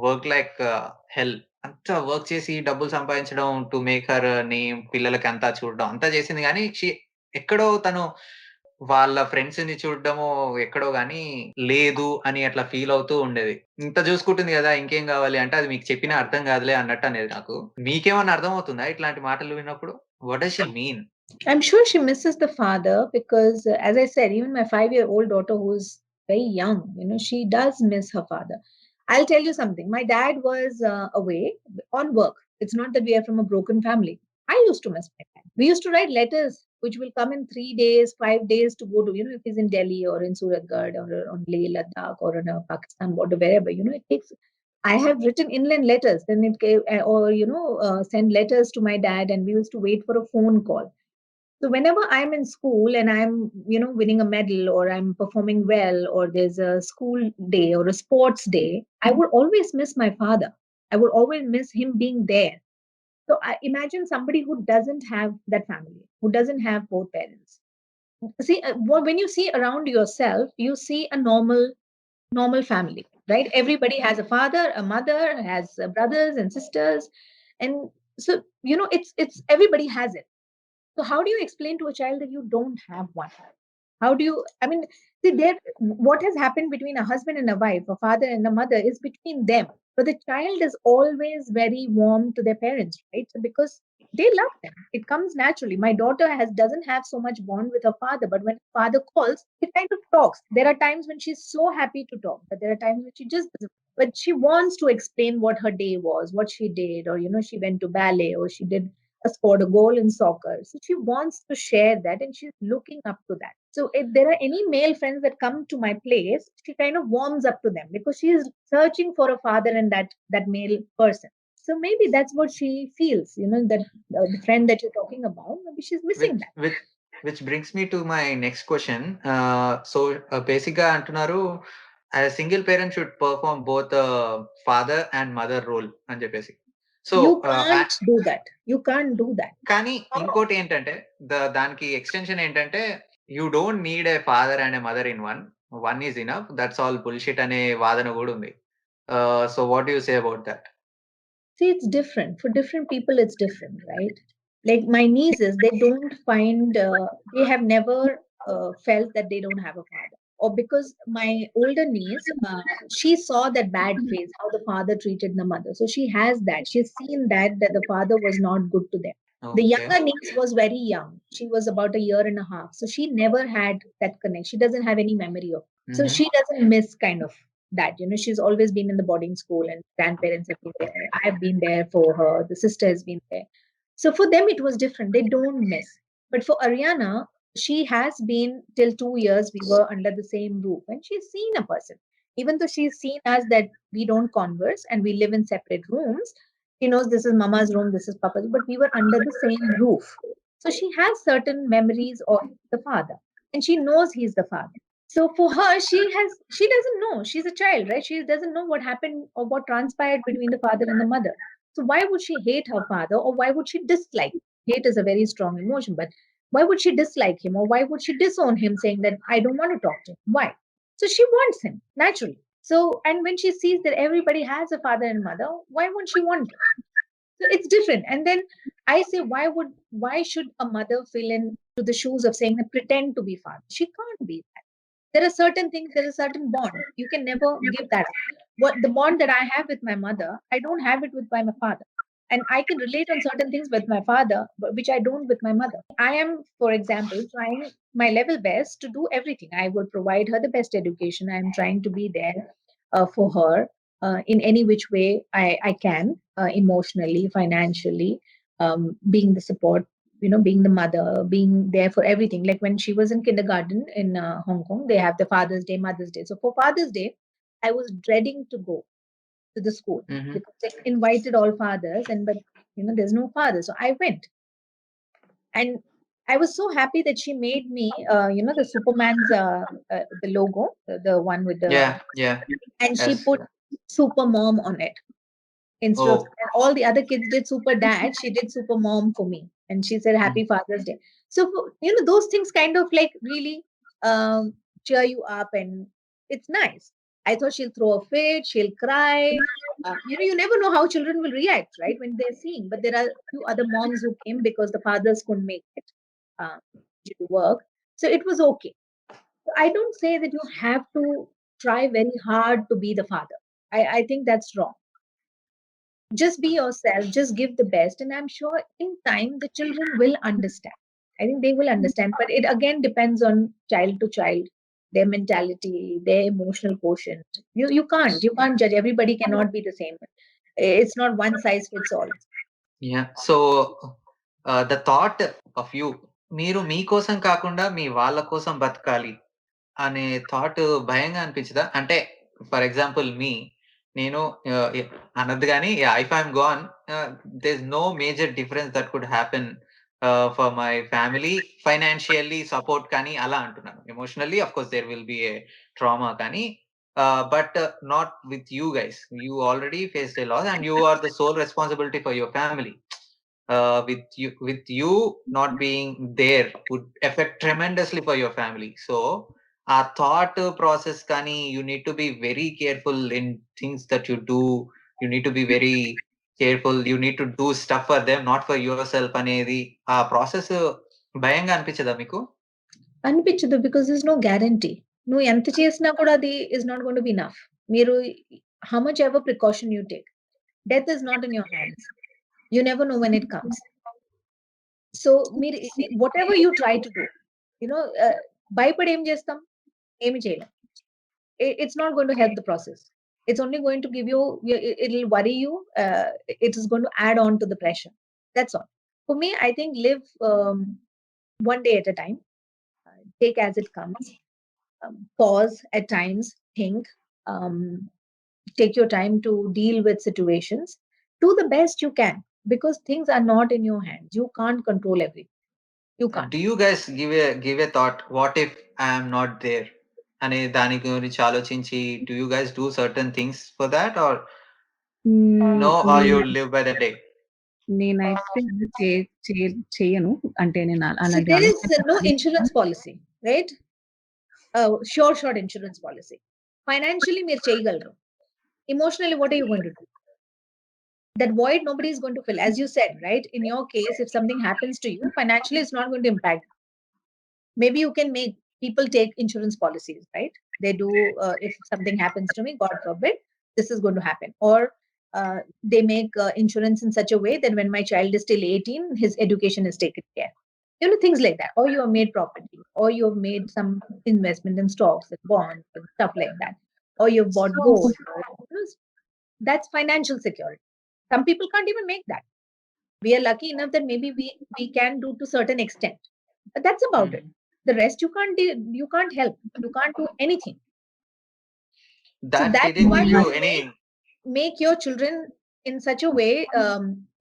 work like హెల్. అంతా వర్క్ చేసి డబ్బులు సంపాదించడం టు మేక్ హర్ నేమ్, పిల్లలకి అంతా చూడడం అంతా చేసింది గానీ ఎక్కడో తను వాళ్ళ ఫ్రెండ్స్‌ని చూడడము ఎక్కడో గాని లేదు అని అట్లా ఫీల్ అవుతూ ఉండేది. ఇంత చూసుకుంటుంది గదా! ఇంకేం గావాలి అంటే అది మీకు చెప్పినా అర్థం కాదులే అన్నట్టు అనేది నాకు. మీకేమన్నా అర్థమవుతుందా ఇట్లాంటి మాటలు విన్నప్పుడు? What does she mean? I'm sure she misses the father because, as I said, even my 5-year-old daughter, who's very young, she does miss her father. I'll tell you something. My dad was away on work. It's not that we are from a broken family. I used to miss my dad. We used to write letters, which will come in 3 days, 5 days to go to, if he's in Delhi or in Suratgarh or on Leh Ladakh or in Pakistan border, wherever, it takes. I have written inland letters, then it gave, or send letters to my dad, and we used to wait for a phone call. So whenever I'm in school and I'm, winning a medal or I'm performing well or there's a school day or a sports day, I would always miss my father. I would always miss him being there. So I imagine somebody who doesn't have that family, who doesn't have both parents. See, when you see around yourself, you see a normal family, right? Everybody has a father, a mother, has brothers and sisters, and so it's everybody has it. So how do you explain to a child that you don't have one? How do you, I mean, see, what has happened between a husband and a wife, a father and a mother, is between them. But the child is always very warm to their parents, right? So because they love them. It comes naturally. My daughter doesn't have so much bond with her father, but when father calls, it kind of talks. There are times when she's so happy to talk, but there are times when she just doesn't. But she wants to explain what her day was, what she did, or she went to ballet, or she scored a goal in soccer. So she wants to share that and she's looking up to that. So if there are any male friends that come to my place, she kind of warms up to them because she is searching for a father in that male person. So maybe that's what she feels, that the friend that you're talking about, maybe she's missing that. Which brings me to my next question. Basically, అంటున్నారు a single parent should perform both father and mother role అని చెప్పేసి. So You can't do that. You can't do that. కానీ ఇంకోటి ఏంటంటే దానికి extension ఏంటంటే you don't need a father and A mother in one is enough, that's all bullshit అనే వాదన కూడా ఉంది. So what you say about that? See, it's different. For different people, it's different, right? Like my nieces, they don't find, they have never felt that they don't have a father. Or because my older niece, she saw that bad phase, how the father treated the mother. So she has that. She's seen that the father was not good to them. The Okay. younger niece was very young. She was about a year and a half. So she never had that connect. She doesn't have any memory of. So Mhm. she doesn't miss kind of that. She's always been in the boarding school and grandparents have been there. I have been there for her. The sister has been there. So for them, it was different. They don't miss. But for Ariana, she has been till 2 years, we were under the same roof and she's seen a person. Even though she's seen us that we don't converse and we live in separate rooms, she knows this is mama's room, this is papa's, but we were under the same roof. So she has certain memories of the father and she knows he's the father. So for her, she doesn't know. She's a child, right? She doesn't know what happened or what transpired between the father and the mother. So why would she hate her father or why would she dislike? Hate is a very strong emotion, but why would she dislike him or why would she disown him saying that I don't want to talk to him? Why? So she wants him naturally. So, and when she sees that everybody has a father and mother, why won't she want it? So it's different. And then I say, why should a mother fill in to the shoes of saying pretend to be father? She can't be that. There are certain things, there is a certain bond. You can never give that up. What the bond that I have with my mother, I don't have it with my father. And I can relate on certain things with my father, which I don't with my mother. I am, for example, trying my level best to do everything. I will provide her the best education. I am trying to be there for her in any which way I can, emotionally, financially, being the support, being the mother, being there for everything. Like when she was in kindergarten in Hong Kong, they have the Father's Day, Mother's Day. So for Father's Day, I was dreading to go to the school Mm-hmm. because they invited all fathers, but there's no father. So I went, and I was so happy that she made me, the Superman's the logo, the one with the, Yeah. and she Yes. put Super Mom on it instead of, Oh. and all the other kids did Super Dad. She did Super Mom for me, and she said Happy Father's Day. So those things kind of like really cheer you up, and it's nice. I thought she'll throw a fit, she'll cry. You never know how children will react, right, when they're seeing. But there are a few other moms who came because the fathers couldn't make it due to work, so it was okay. I don't say that you have to try very hard to be the father. I think that's wrong. Just be yourself, just give the best, and I'm sure in time the children will understand. I think they will understand, but it again depends on child to child, their mentality, their emotional quotient. You can't judge. Everybody cannot be the same. It's not one size fits all. Yeah. So the thought of you, మీరు మీకోసం కాకుండా మీ వాళ్ళ కోసం బతకాలి అనే thought భయంగా అనిపించదా? అంటే for example నేను అనొద్దు గానీ if I'm gone there is no major difference that could happen for my family financially support కానీ అలా అంటున్నాను. Emotionally of course there will be a trauma కానీ but not with you guys. You already faced a loss and you are the sole responsibility for your family. With you not being there would affect tremendously for your family. So our thought process kani, you need to be very careful in things that you do. You need to be very careful. You need to do stuff for them, not for yourself అనేది ఆ process భయంగా అనిపించదా మీకు? అనిపించదు, because this no guarantee. నువ్వు ఎంత చేసినా కూడా అది is not going to be enough. మీరు how much ever precaution you take, death is not in your hands. You never know when it comes. So whatever you try to do, భయపడి ఏం చేస్తాం? ఏమి చేయలేం. It's not going to help the process. It's only going to give you, it'll worry you. It is going to add on to the pressure. That's all. For me, I think live one day at a time. Take as it comes. Pause at times. Think. Um, take your time to deal with situations. Do the best you can, because things are not in your hands. You can't control everything. You can't. Do you guys give a thought, what if I am not there అనే దాని గురించి ఆలోచించి do you guys do certain things for that or no, or you live by the day? నేనైతే చేయను. అంటే నేను See, అలాంటి there is no insurance policy, right? Short insurance policy. Financially, మీరు చేయగలరు. Emotionally, what are you going to do? That void nobody is going to fill. As you said, right? In your case, if something happens to you, financially it's not going to impact. Maybe you can make people take insurance policies, right? They do, if something happens to me, God forbid, this is going to happen. Or they make insurance in such a way that when my child is still 18, his education is taken care. Things like that. Or you have made property, or you have made some investment in stocks and bonds and stuff like that. Or you've bought gold. That's financial security. Some people can't even make that. We are lucky enough that maybe we can do to certain extent, but that's about it. The rest you can't do. You can't help. You can't do anything. That so that's didn't why give you I any make your children in such a way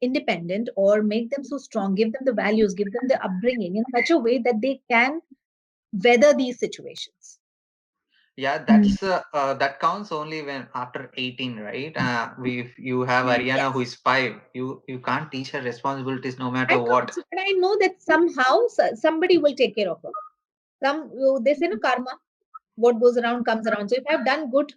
independent, or make them so strong, give them the values, give them the upbringing in such a way that they can weather these situations. Yeah, that's that counts only when after 18, right? If you have Ariana, Yes. who is 5, you can't teach her responsibilities no matter I what. can't, but I know that somehow somebody will take care of her. They say no, karma, what goes around comes around. So if I've done good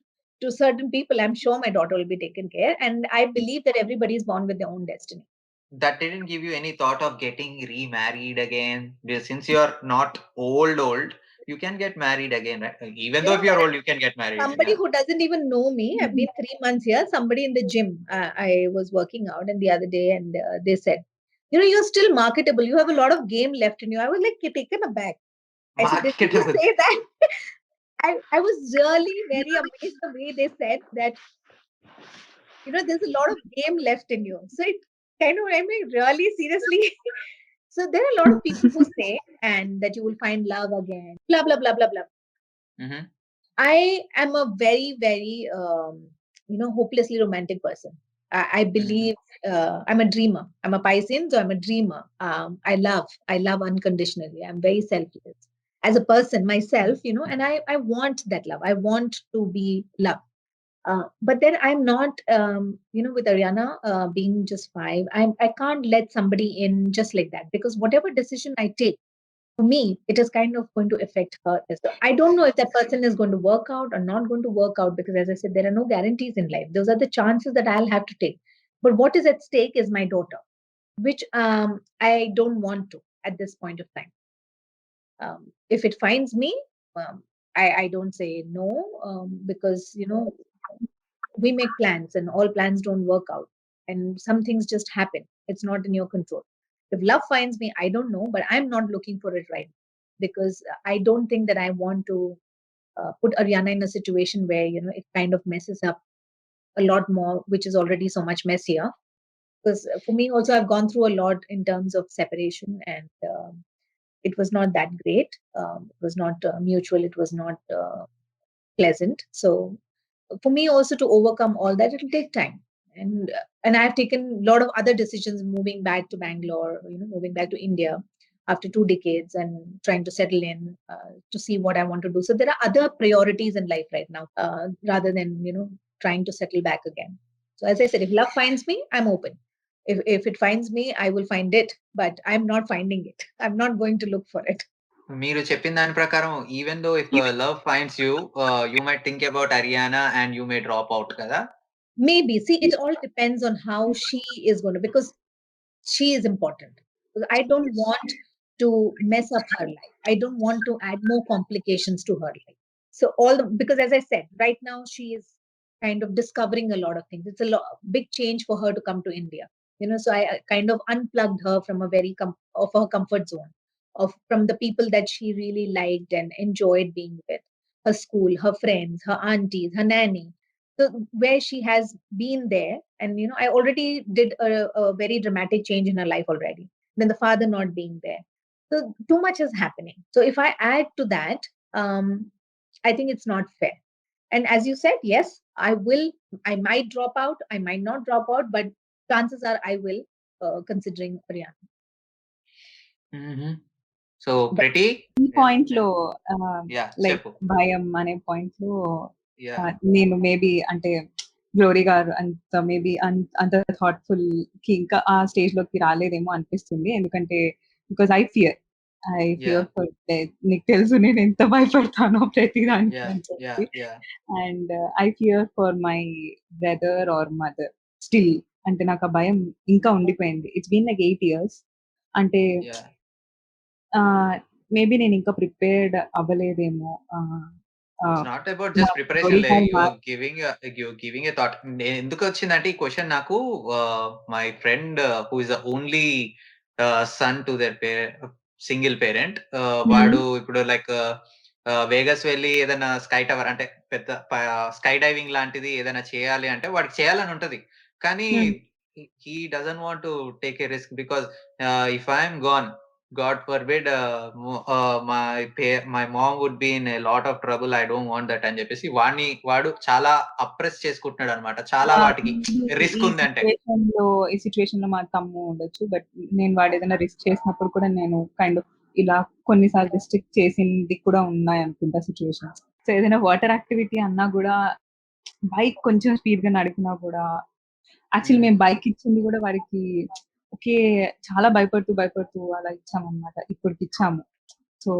to certain people, I'm sure my daughter will be taken care. And I believe that everybody is born with their own destiny. That didn't give you any thought of getting remarried again? Because since you're not old, you can get married again, right? Even though if Yeah, you're old, you can get married. somebody Yeah. who doesn't even know me, I've been 3 months here. Somebody in the gym, I was working out, and the other day, and they said, you're still marketable. You have a lot of game left in you. I was like taken aback. I said, did you just Marketable. say that? I was really very amazed the way they said that, there's a lot of game left in you. So it kind of, I mean, really seriously. So there are a lot of people who say, and that you will find love again, blah, blah, blah, blah, blah. Mm-hmm. I am a very, very, hopelessly romantic person. I believe I'm a dreamer. I'm a Piscean, so I'm a dreamer. I love unconditionally. I'm very selfless as a person myself, and I want that love. I want to be loved. But then I'm not, with Ariana being just 5, I can't let somebody in just like that, because whatever decision I take, for me, it is kind of going to affect her as well. I don't know if that person is going to work out or not going to work out, because as I said, there are no guarantees in life. Those are the chances that I'll have to take. But what is at stake is my daughter, which I don't want to at this point of time. If it finds me, I don't say no, because we make plans and all plans don't work out, and some things just happen. It's not in your control. If love finds me, I don't know, but I'm not looking for it right now, because I don't think that I want to put Ariana in a situation where it kind of messes up a lot more, which is already so much messier. Because for me also, I've gone through a lot in terms of separation, and it was not that great. It was not mutual. It was not pleasant. So for me also to overcome all that, it'll take time. And I've taken a lot of other decisions, moving back to Bangalore, moving back to India after 2 decades, and trying to settle in, to see what I want to do. So there are other priorities in life right now, rather than trying to settle back again. So as I said, if love finds me, I'm open. If it finds me, I will find it, but I'm not finding it. I'm not going to look for it. మీరు చెప్పిన దాని ప్రకారం, even though if love finds you, you might think about Haryana and you may drop out కదా? Maybe. See, it all depends on how she is going to, because she is important. I don't want to mess up her life. I don't want to add more complications to her life. So because as I said, right now she is kind of discovering a lot of things. It's a big change for her to come to India. So I kind of unplugged her from a very of her comfort zone, from the people that she really liked and enjoyed being with, her school, her friends, her aunties, her nanny. So where she has been there, and I already did a very dramatic change in her life already, then the father not being there, so too much is happening. So if I add to that, um I think it's not fair. And as you said, yes, I might drop out, I might not drop out, but chances are I will, considering Ariana. So pretty ఈ point లో like చెప్పు. భయం అనే point లో Yeah. నేను maybe అంటే glory గారు అంత మేబీ అంత థాట్ఫుల్ కి ఇంకా ఆ స్టేజ్ లోకి రాలేదేమో అనిపిస్తుంది. ఎందుకంటే because I fear Yeah. For నీకు తెలుసు నేను ఎంత భయపడతానో ప్రతి దానికి Yeah. అని Yeah. చెప్పి. Yeah. And I fear for my brother or mother still. అంటే నాకు ఆ భయం ఇంకా ఉండిపోయింది. It's been like 8 years. అంటే Yeah. మేబీ నేను ఇంకా ప్రిపేర్డ్ అవ్వలేదేమో. It's not about just preparation. You're giving a thought. ఎందుకు వచ్చిందంటే ఈ క్వశ్చన్ నాకు, my friend who is the only sun to their single parent. వాడు ఇప్పుడు లైక్ వేగస్ వెళ్ళి ఏదైనా స్కై టవర్ అంటే పెద్ద స్కై డైవింగ్ లాంటిది ఏదైనా చేయాలి అంటే వాడికి చేయాలని ఉంటది. కానీ he doesn't want to take a risk because if I am gone, God forbid, my mom would be in a lot of trouble. I don't want that అని చెప్పేసి వాడు చాలా అప్రెస్ చేసుకుంటున్నాడు అనమాట. చాలా వాటికి రిస్క్ ఉందంటే. ఈ సిచ్యువేషన్ లో మా తమ్ము ఉండొచ్చు. బట్ నేను వాడు ఏదైనా రిస్క్ చేసినప్పుడు కూడా నేను కైండ్ ఆఫ్ ఇలా కొన్నిసార్లు రిస్ట్రిక్ట్ చేసింది కూడా ఉన్నాయి అనుకుంటా సిచ్యువేషన్స్. సో ఏదైనా వాటర్ యాక్టివిటీ అన్నా కూడా, బైక్ కొంచెం స్పీడ్ గా నడిపినా కూడా, యాక్చువల్లీ మేము బైక్ ఇచ్చింది కూడా వాడికి ఓకే చాలా భయపడుతూ అలా ఇచ్చామన్నమాట. ఇప్పటికి ఇచ్చాము. సో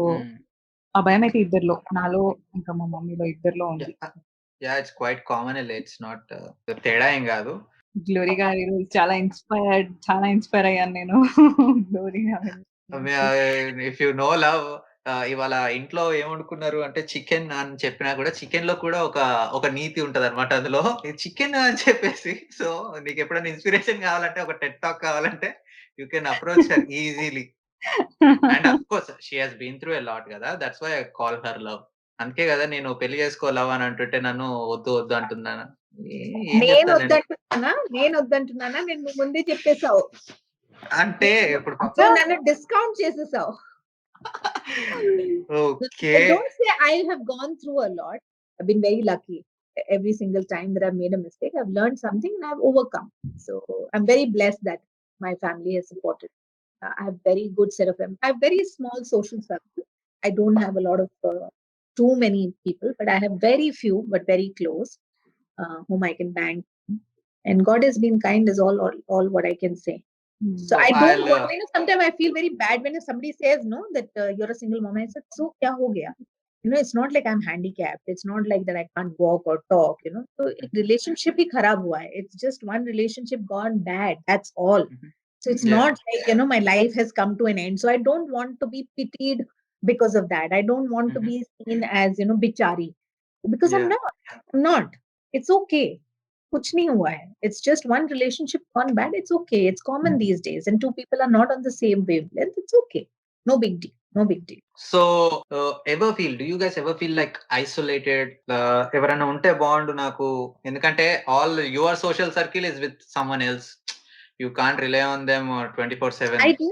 ఆ భయం అయితే ఇద్దరిలో, నాలో ఇంకా మా మమ్మీలో ఇద్దరిలో ఉంది. Yeah! It's quite common. It's not తేడా ఏం గాదు. గ్లోరీ గారి చాలా ఇన్‌స్పైర్ అయ్యాను నేను. గ్లోరీ గారి ఇఫ్ యూ నో లవ్, ఇవాళ ఇంట్లో ఏం వండుకున్నారు అంటే చికెన్ అని చెప్పినా కూడా చికెన్‌లో కూడా ఒక నీతి ఉంటదన్నమాట అందులో. ఇది చికెన్ అని చెప్పేసి సో, నీకెప్పుడైనా ఇన్‌స్పిరేషన్ కావాలంటే ఒక టెడ్ టాక్ కావాలంటే you can approach her easily. And of course she has been through a lot గదా! That's why I call her love. అందుకే గదా నేను పెళ్లి చేసుకో లవ్ అని అంటుంటే నన్ను వద్దు వద్దు అంటున్నాను. ఏం చెప్తాను నేను? నేనొద్దంటున్నానా? నేను నువ్వు ముందే చెప్పేసావు. అంటే ఇప్పుడు నువ్వు నన్ను డిస్కౌంట్ చేసేసావు. Okay. Don't say I have gone through a lot. I've been very lucky. Every single time that I've made a mistake, I've learned something and I've overcome. So I'm very blessed that my family has supported. I have very good set of them. I have very small social circle. I don't have a lot of too many people, but I have very few, but very close, whom I can bank. And God has been kind, is all what I can say. So So I don't I'll want, sometimes I feel very bad when somebody says, no, that you're a single mom. I said, so kya ho gaya? It's not like I'm handicapped. It's not like that I can't walk or talk, So relationship hi kharab hua hai. It's just one relationship gone bad. That's all. So it's Yeah. not like, my life has come to an end. So I don't want to be pitied because of that. I don't want to be seen as, bichari. Because I'm Yeah. not. I'm not. It's okay. कुछ नहीं हुआ है. It's just one relationship gone bad. It's okay. It's common these days. And two people are not on the same wavelength. It's okay. No big deal. No big deal. So, do you guys ever feel like isolated? ఎవరైనా ఉంటే బాగుండు నాకు. ఎందుకంటే all your social circle is with someone else. You can't rely on them 24/7. I do.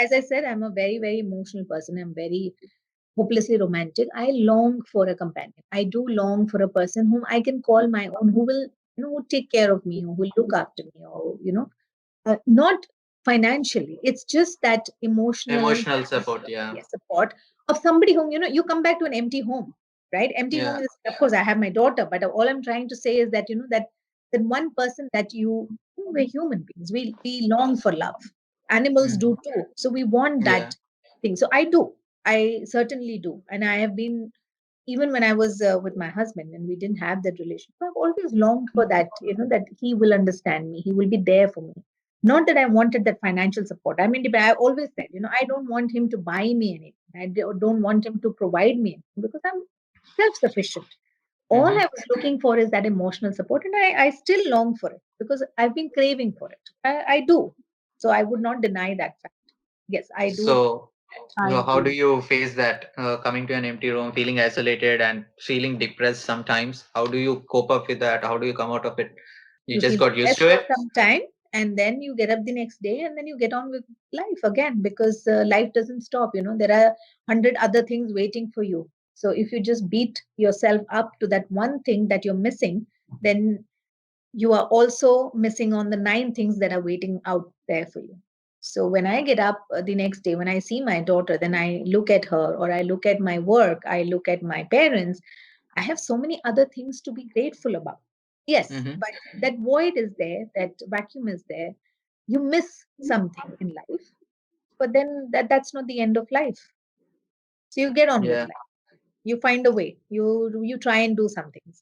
As I said, I'm a very, very emotional person. I'm very hopelessly romantic. I long for a companion. I do long for a person whom I can call my own, who will, who take care of me, who will look after me, or, not financially. It's just that Emotional support, yeah. support of somebody whom, you come back to an empty home, right? Empty Yeah. home is, of course, I have my daughter, but all I'm trying to say is that, that one person that we're human beings. We long for love. Animals do too. So we want that thing. So I certainly do. And I have been, even when I was with my husband and we didn't have that relationship, I've always longed for that, that he will understand me. He will be there for me. Not that I wanted that financial support. I mean, I always said, I don't want him to buy me anything. I don't want him to provide me anything because I'm self-sufficient. All I was looking for is that emotional support. And I still long for it because I've been craving for it. I do. So I would not deny that fact. Yes, I do. So how do you face that, coming to an empty room, feeling isolated and feeling depressed sometimes? How do you cope up with that? How do you come out of it? You just feel got used to depressed it? for some time, and then you get up the next day and then you get on with life again because life doesn't stop. There are 100 other things waiting for you. So if you just beat yourself up to that one thing that you're missing, then you are also missing on the 9 things that are waiting out there for you. So when I get up the next day, when I see my daughter, then I look at her, or I look at my work, I look at my parents. I have so many other things to be grateful about. Yes, but that void is there, that vacuum is there. You miss something in life, but then that's not the end of life. So you get on with Yeah. life. You find a way. You try and do some things.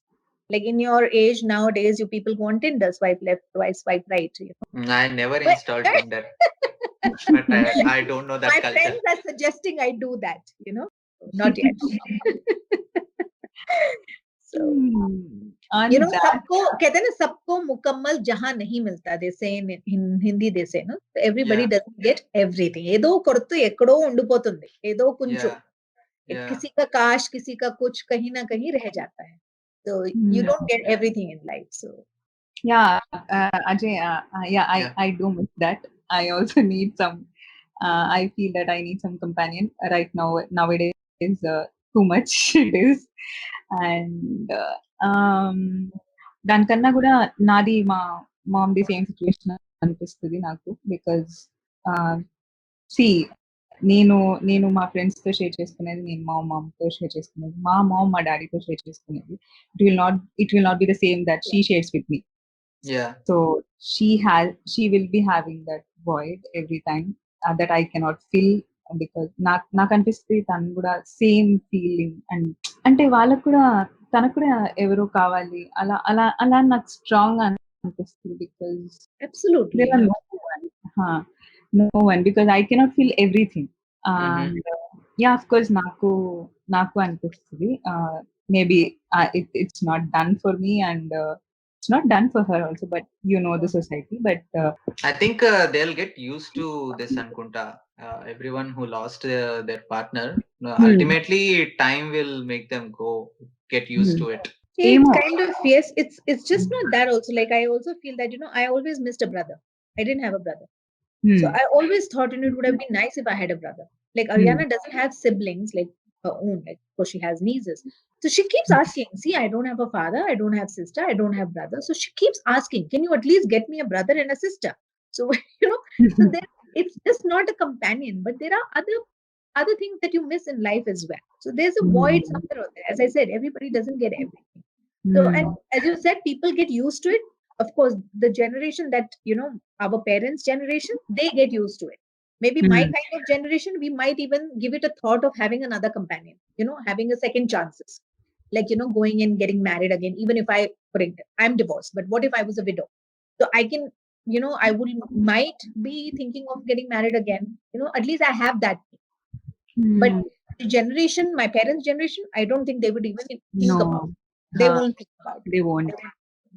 Like in your age nowadays, you people go on Tinder, swipe left, twice, swipe right. I never But- installed Tinder. But I don't know that My culture. friends are suggesting I do that, not yet. So, सबको कहते हैं ना, सबको मुकम्मल जहां नहीं मिलता. They say in Hindi, they say, no, everybody Yeah. doesn't get everything. ఏదో కొరత ఎక్కడో ఉండిపోతుంది, ఏదో కొంచెం. Yeah. किसी का काश, किसी का कुछ कहीं ना कहीं रह जाता है. So you don't get everything in life. So Ajay, I do miss that. I also need some. I feel that I need some companion right now. Nowadays, too much it is, and దానికన్నా కూడా నాది మా మామ్ది same situation అనిపిస్తుంది నాకు. Because C నేను మా friends తో share చేసుకునేది, నేను మా మామ్ తో షేర్ చేసుకునేది, మా మామ్ మా డాడీతో షేర్ చేసుకునేది. It will not be the same that she shares with me. Yeah. So she will be having that void every time that I cannot fill, because నాకు అనిపిస్తుంది తను కూడా సేమ్ ఫీలింగ్. అండ్ అంటే వాళ్ళకు కూడా తనకు కూడా ఎవరో కావాలి అలా అలా అలా నాకు స్ట్రాంగ్ అనిపిస్తుంది because Absolutely. there are no one. No one because I cannot feel everything. And yeah, of course, నాకు అనిపిస్తుంది. Maybe it's not done for me, and it's not done for her also. But you know the society. But I think they'll get used to this Ankunta. Everyone who lost their partner, ultimately time will make them get used to it. Yeah, it's Emo. kind of, yes, it's just not that also. Like, I also feel that, I always missed a brother. I didn't have a brother. So I always thought, it would have been nice if I had a brother. Like, Ariana doesn't have siblings, like her own, like, of course she has nieces. So she keeps asking, see, I don't have a father, I don't have sister, I don't have brother. So she keeps asking, can you at least get me a brother and a sister? So, so there, it's just not a companion, but there are other things that you miss in life as well. So there's a void somewhere out there. As I said, everybody doesn't get everything. So, and as you said, people get used to it. Of course, the generation that, our parents' generation, they get used to it. Maybe my kind of generation, we might even give it a thought of having another companion, having a second chances. Like, going and getting married again, even if I'm divorced, but what if I was a widow? So I can, I might be thinking of getting married again. At least I have that. But the generation, my parents' generation, I don't think they would even think about it. They won't think about it. They won't.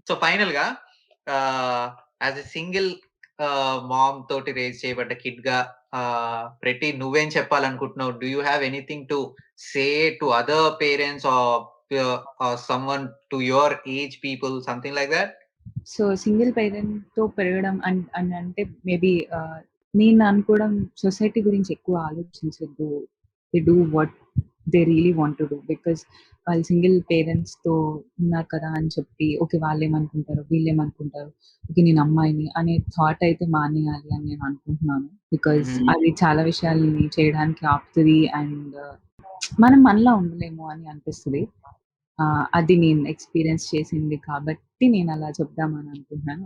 So final గా as a single mom తోటి raise చేయబడ్డ kid గా ప్రతి నువ్వేం చెప్పాలనుకుంటున్నావు? Do you have anything to say to other parents or someone to your age people, something like that? So single parent తో పెరగడం అంటే మేబీ నేను అనుకోవడం, సొసైటీ గురించి ఎక్కువ ఆలోచించద్దు. They do what they really want to do. Because వాళ్ళు single parents తో ఉన్నారు కదా అని చెప్పి ఓకే వాళ్ళు ఏమనుకుంటారు వీళ్ళు ఏమనుకుంటారు, ఓకే నేను అమ్మాయిని అనే థాట్ అయితే మానేయాలి అని నేను అనుకుంటున్నాను. బికాస్ అది చాలా విషయాల్ని చేయడానికి ఆపుతుంది అండ్ మనం మనలా ఉండలేము అని అనిపిస్తుంది. అది నేను ఎక్స్పీరియన్స్ చేసింది కాబట్టి నేను అలా చెప్దామని అనుకుంటున్నాను.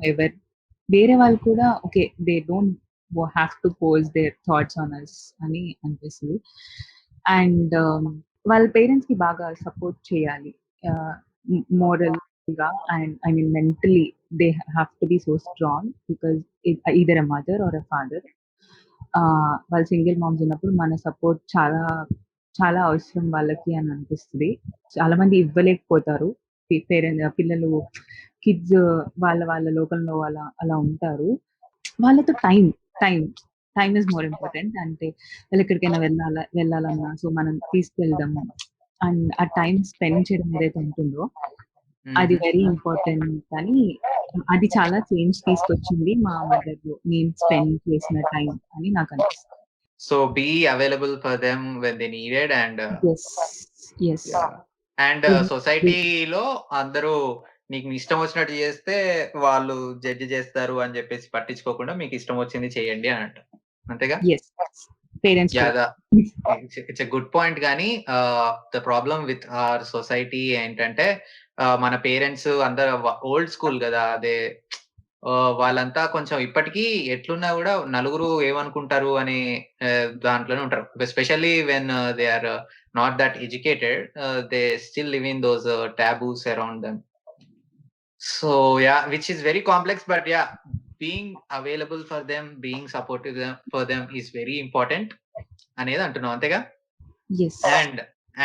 వేరే వాళ్ళు కూడా okay they don't have to pose their thoughts on us అని అనిపిస్తుంది. అండ్ వాళ్ళ పేరెంట్స్ కి బాగా సపోర్ట్ చేయాలి మోరల్ గా and I mean mentally they have to be so strong because either a mother are a father. వాళ్ళు single moms ఉన్నప్పుడు మన సపోర్ట్ చాలా చాలా అవసరం వాళ్ళకి అని అనిపిస్తుంది. చాలా మంది ఇవ్వలేకపోతారు. పిల్లలు కిడ్స్ వాళ్ళ లోకంలో అలా ఉంటారు. వాళ్ళతో టైం ఇస్ మోర్ ఇంపార్టెంట్. అంటే వాళ్ళు ఎక్కడికైనా వెళ్ళాలన్నా సో మనం తీసుకెళ్దాము అండ్ ఆ టైం స్పెండ్ చేయడం ఏదైతే ఉంటుందో అది వెరీ ఇంపార్టెంట్ అని, అది చాలా చేంజ్ తీసుకొచ్చింది మా మదర్ లో నేను స్పెండ్ చేసిన టైం అని నాకు అనిపిస్తుంది. So be available for them when they needed and yes. And సొసైటీలో అందరూ నీకు ఇష్టం వచ్చినట్టు చేస్తే వాళ్ళు జడ్జి చేస్తారు అని చెప్పేసి పట్టించుకోకుండా మీకు ఇష్టం వచ్చింది చేయండి అని అంట, అంతేగా? It's a good point. కానీ the problem with our society ఏంటంటే మన పేరెంట్స్ అందరు ఓల్డ్ స్కూల్ కదా, అదే వాళ్ళంతా కొంచెం ఇప్పటికీ ఎట్లున్నా కూడా నలుగురు ఏమనుకుంటారు అనే దాంట్లోనే ఉంటారు. Especially when they are not that educated, they still live in those taboos around them. So yeah, which is very complex, but yeah, being available for them, being supportive for them is very important అనేది అంటున్నాం, అంతేగా?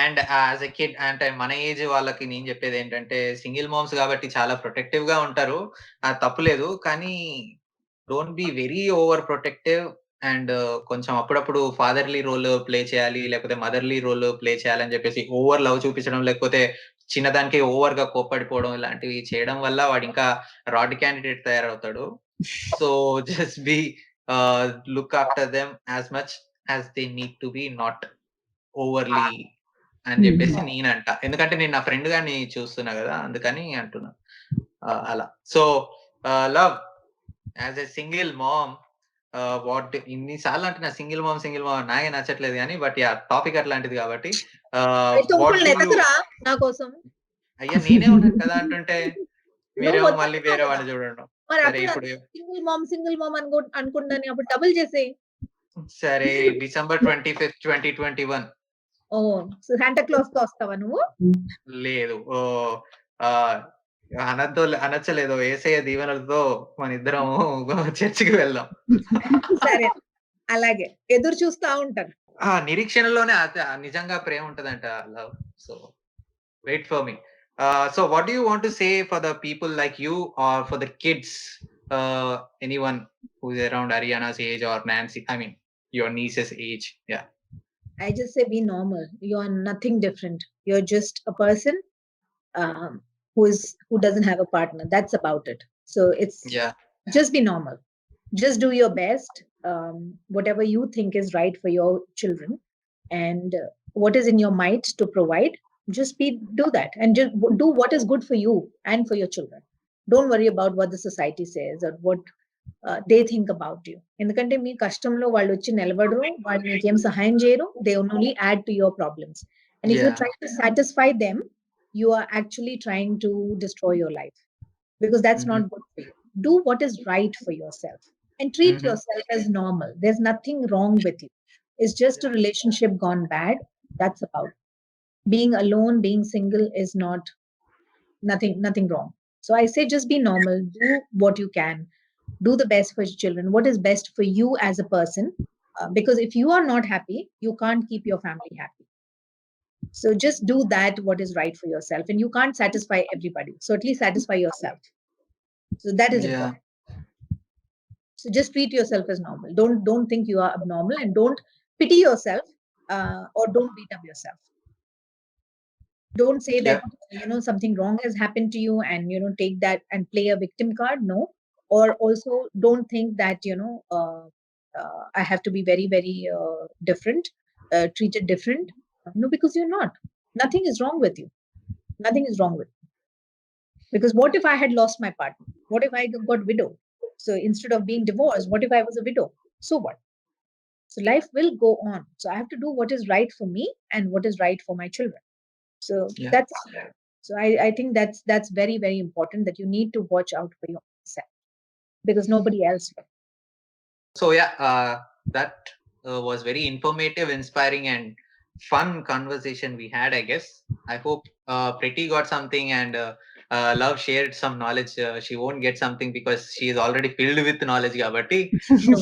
And as a kid అంటే మన age వాళ్ళకి నేను చెప్పేది ఏంటంటే single moms కాబట్టి చాలా ప్రొటెక్టివ్ గా ఉంటారు, అది తప్పులేదు. కానీ don't be very over protective and కొంచెం అప్పుడప్పుడు ఫాదర్లీ రోల్ ప్లే చేయాలి లేకపోతే మదర్లీ రోల్ ప్లే చేయాలని చెప్పేసి ఓవర్ లవ్ చూపించడం లేకపోతే చిన్నదానికి ఓవర్ గా కోప్పడిపోవడం ఇలాంటివి చేయడం వల్ల వాడు ఇంకా రాడ్ క్యాండిడేట్ తయారవుతాడు. So just be look after them as much as they need to be, not overly అని చెప్పేసి నేనంట. ఎందుకంటే నేను నా ఫ్రెండ్ గాని చూస్తున్నా కదా, అందుకని అంటున్నా అలా. So love as a single ma'am, what ఇన్నిసార్లు అంటే నా సింగిల్ మామ్ నాకే నచ్చట్లేదు కానీ బట్ యా టాపిక్ అట్లాంటిది కాబట్టి అయ్యా నేనే ఉన్నాను కదా అంటుంటే మీరేమో మళ్ళీ వేరే వాడిని చూడండి. సరే ఇప్పుడు సింగిల్ మామ్ అనుకుంటాను, అప్పుడు డబుల్ చేసే. సరే December 25th, 2021 ఓ శాంటా క్లాస్ తో వస్తావా నువ్వు? లేదు. అనొచ్చలేదు. యేసయ్య దీవెనలతో మనిద్దరము చర్చికి వెళ్దాం. సరే. అలాగే. ఎదురు చూస్తా ఉంటాను. నిరీక్షణలోనే నిజంగా ప్రేమ ఉంటదంట love. So wait for me. So what do you want to say for the people like you or for the kids? Anyone who's around Ariana's age or Nancy, I mean your niece's age. Yeah. I just say be normal. You are nothing different. You're just a person who doesn't have a partner. That's about it. So it's Yeah. just be normal. Just do your best. Whatever you think is right for your children, and what is in your might to provide, just do that, and just do what is good for you and for your children. Don't worry about what the society says or what they think about you. ఎందుకంటే మీ కష్టంలో వాళ్ళు వచ్చి నిలబడరు, వాళ్ళు మీకేం సహాయం చేయరు. They only add to your problems. And if you Yeah. try to satisfy them, you are actually trying to destroy your life, because that's not good for you. Do what is right for yourself and treat yourself as normal. There's nothing wrong with you. It's just a relationship gone bad. That's about being alone, being single is not nothing wrong. So I say just be normal, do what you can, do the best for your children, what is best for you as a person, because if you are not happy, you can't keep your family happy. So just do that what is right for yourself, and you can't satisfy everybody, so at least satisfy yourself. So that is Yeah. important. So just treat yourself as normal. Don't think you are abnormal, and don't pity yourself, or don't beat up yourself. Don't say that something wrong has happened to you and take that and play a victim card. No. Or also don't think that I have to be very very different, treated different. No, because you're not. Nothing is wrong with you. Nothing is wrong with you. Because what if I had lost my partner? What if I got widowed? So instead of being divorced, what if I was a widow? So what? So life will go on. So I have to do what is right for me and what is right for my children. So Yeah. that's so I think that's very very important, that you need to watch out for yourself, because nobody else will. So yeah, that was very informative, inspiring, and fun conversation we had. I guess I hope Pretty got something, and Love shared some knowledge. She won't get something because she is already filled with knowledge. Gabatti,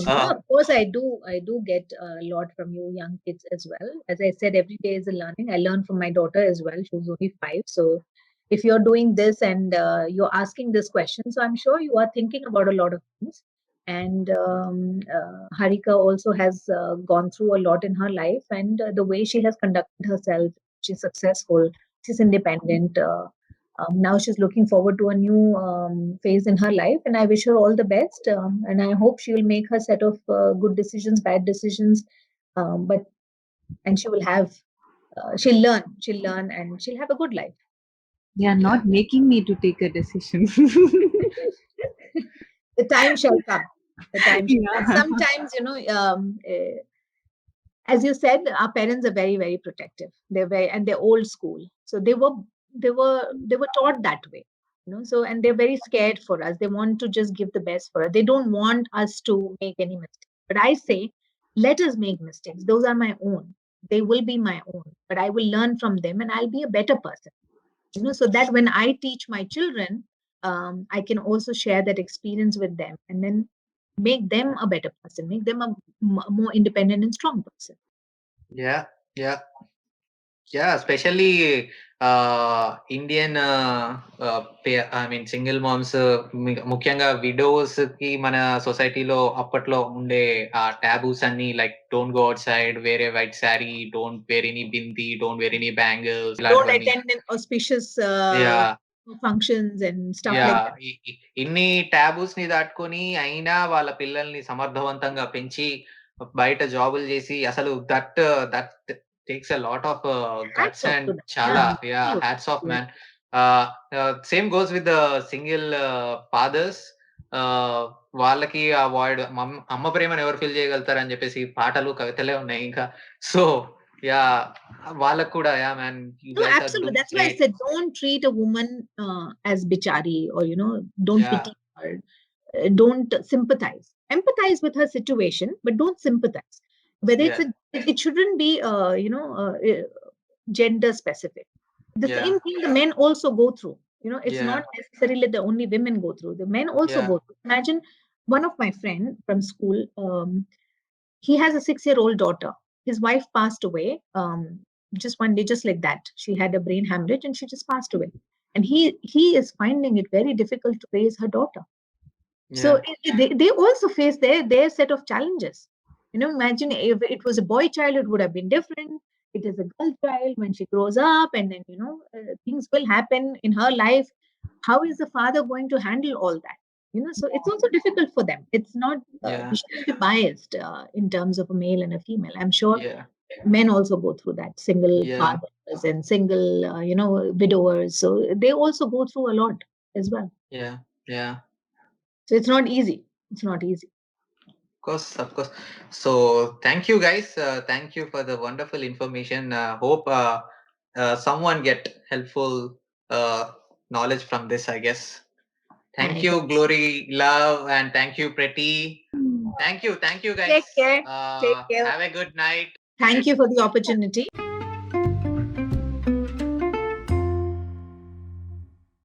No, of course I do get a lot from you young kids as well. As I said, every day is a learning. I learn from my daughter as well. She's only 5. So if you're doing this and you're asking this question, so I'm sure you are thinking about a lot of things. And Harika also has gone through a lot in her life, and the way she has conducted herself, she's successful, she's independent. Now she's looking forward to a new phase in her life, and I wish her all the best. And I hope she will make her set of good decisions, bad decisions, and she will have, she'll learn, and she'll have a good life. They are not making me to take a decision. The time shall come. The time shall come. Yeah. Sometimes, as you said, our parents are very, very protective. They're old school. So they were taught that way, so, and they're very scared for us. They want to just give the best for us. They don't want us to make any mistakes. But I say, let us make mistakes. Those are my own. They will be my own, but I will learn from them and I'll be a better person. So that when I teach my children, I can also share that experience with them, and then make them a better person, make them a more independent and strong person. Yeah, especially Indian I mean single moms, ముఖ్యంగా widows కి మన సొసైటీలో అప్పట్లో ఉండే taboos అన్ని, like don't go outside, wear a white sari, don't wear any bindi, don't wear any bangles, don't attend an auspicious functions and stuff like that. ఇన్ని taboos ని దాటుకొని అయినా వాళ్ళ పిల్లల్ని సమర్థవంతంగా పెంచి బయట జాబులు చేసి, అసలు that takes a lot of guts and chala. Yeah, hats off, man. Same goes with the single fathers. వాళ్ళకి అవాయిడ్, అమ్మ ప్రేమను ఎవరు ఫీల్ చేయగలుగుతారు అని చెప్పేసి పాటలు కవితలే ఉన్నాయి ఇంకా. సో యా, వాళ్ళకు కూడా yeah man. Absolutely, that's why I said don't treat a woman as bichari, or don't pity her. Don't sympathize. Empathize with her situation, but don't sympathize. whether Yeah. it shouldn't be gender specific. The Yeah. same thing the men also go through. It's Yeah. not necessarily the only women go through. The men also Yeah. go through. Imagine one of my friend from school. He has a 6-year-old daughter. His wife passed away just one day, just like that. She had a brain hemorrhage and she just passed away. And he is finding it very difficult to raise her daughter. So Yeah. they also face their set of challenges. Imagine if it was a boy child, it would have been different. It is a girl child. When she grows up, and then things will happen in her life. How is the father going to handle all that? So it's also difficult for them. It's not Yeah. we shouldn't be biased in terms of a male and a female. I'm sure Yeah. men also go through that. Single Yeah. fathers and single widowers. So they also go through a lot as well. Yeah. Yeah. So it's not easy. It's not easy. Of course. So thank you guys. Thank you for the wonderful information. Hope someone get helpful knowledge from this, I guess. Thank I you, hope. Glory, Love, and thank you, Pretty. Thank you guys. Take care. Take care. Have a good night. Thank you for the opportunity.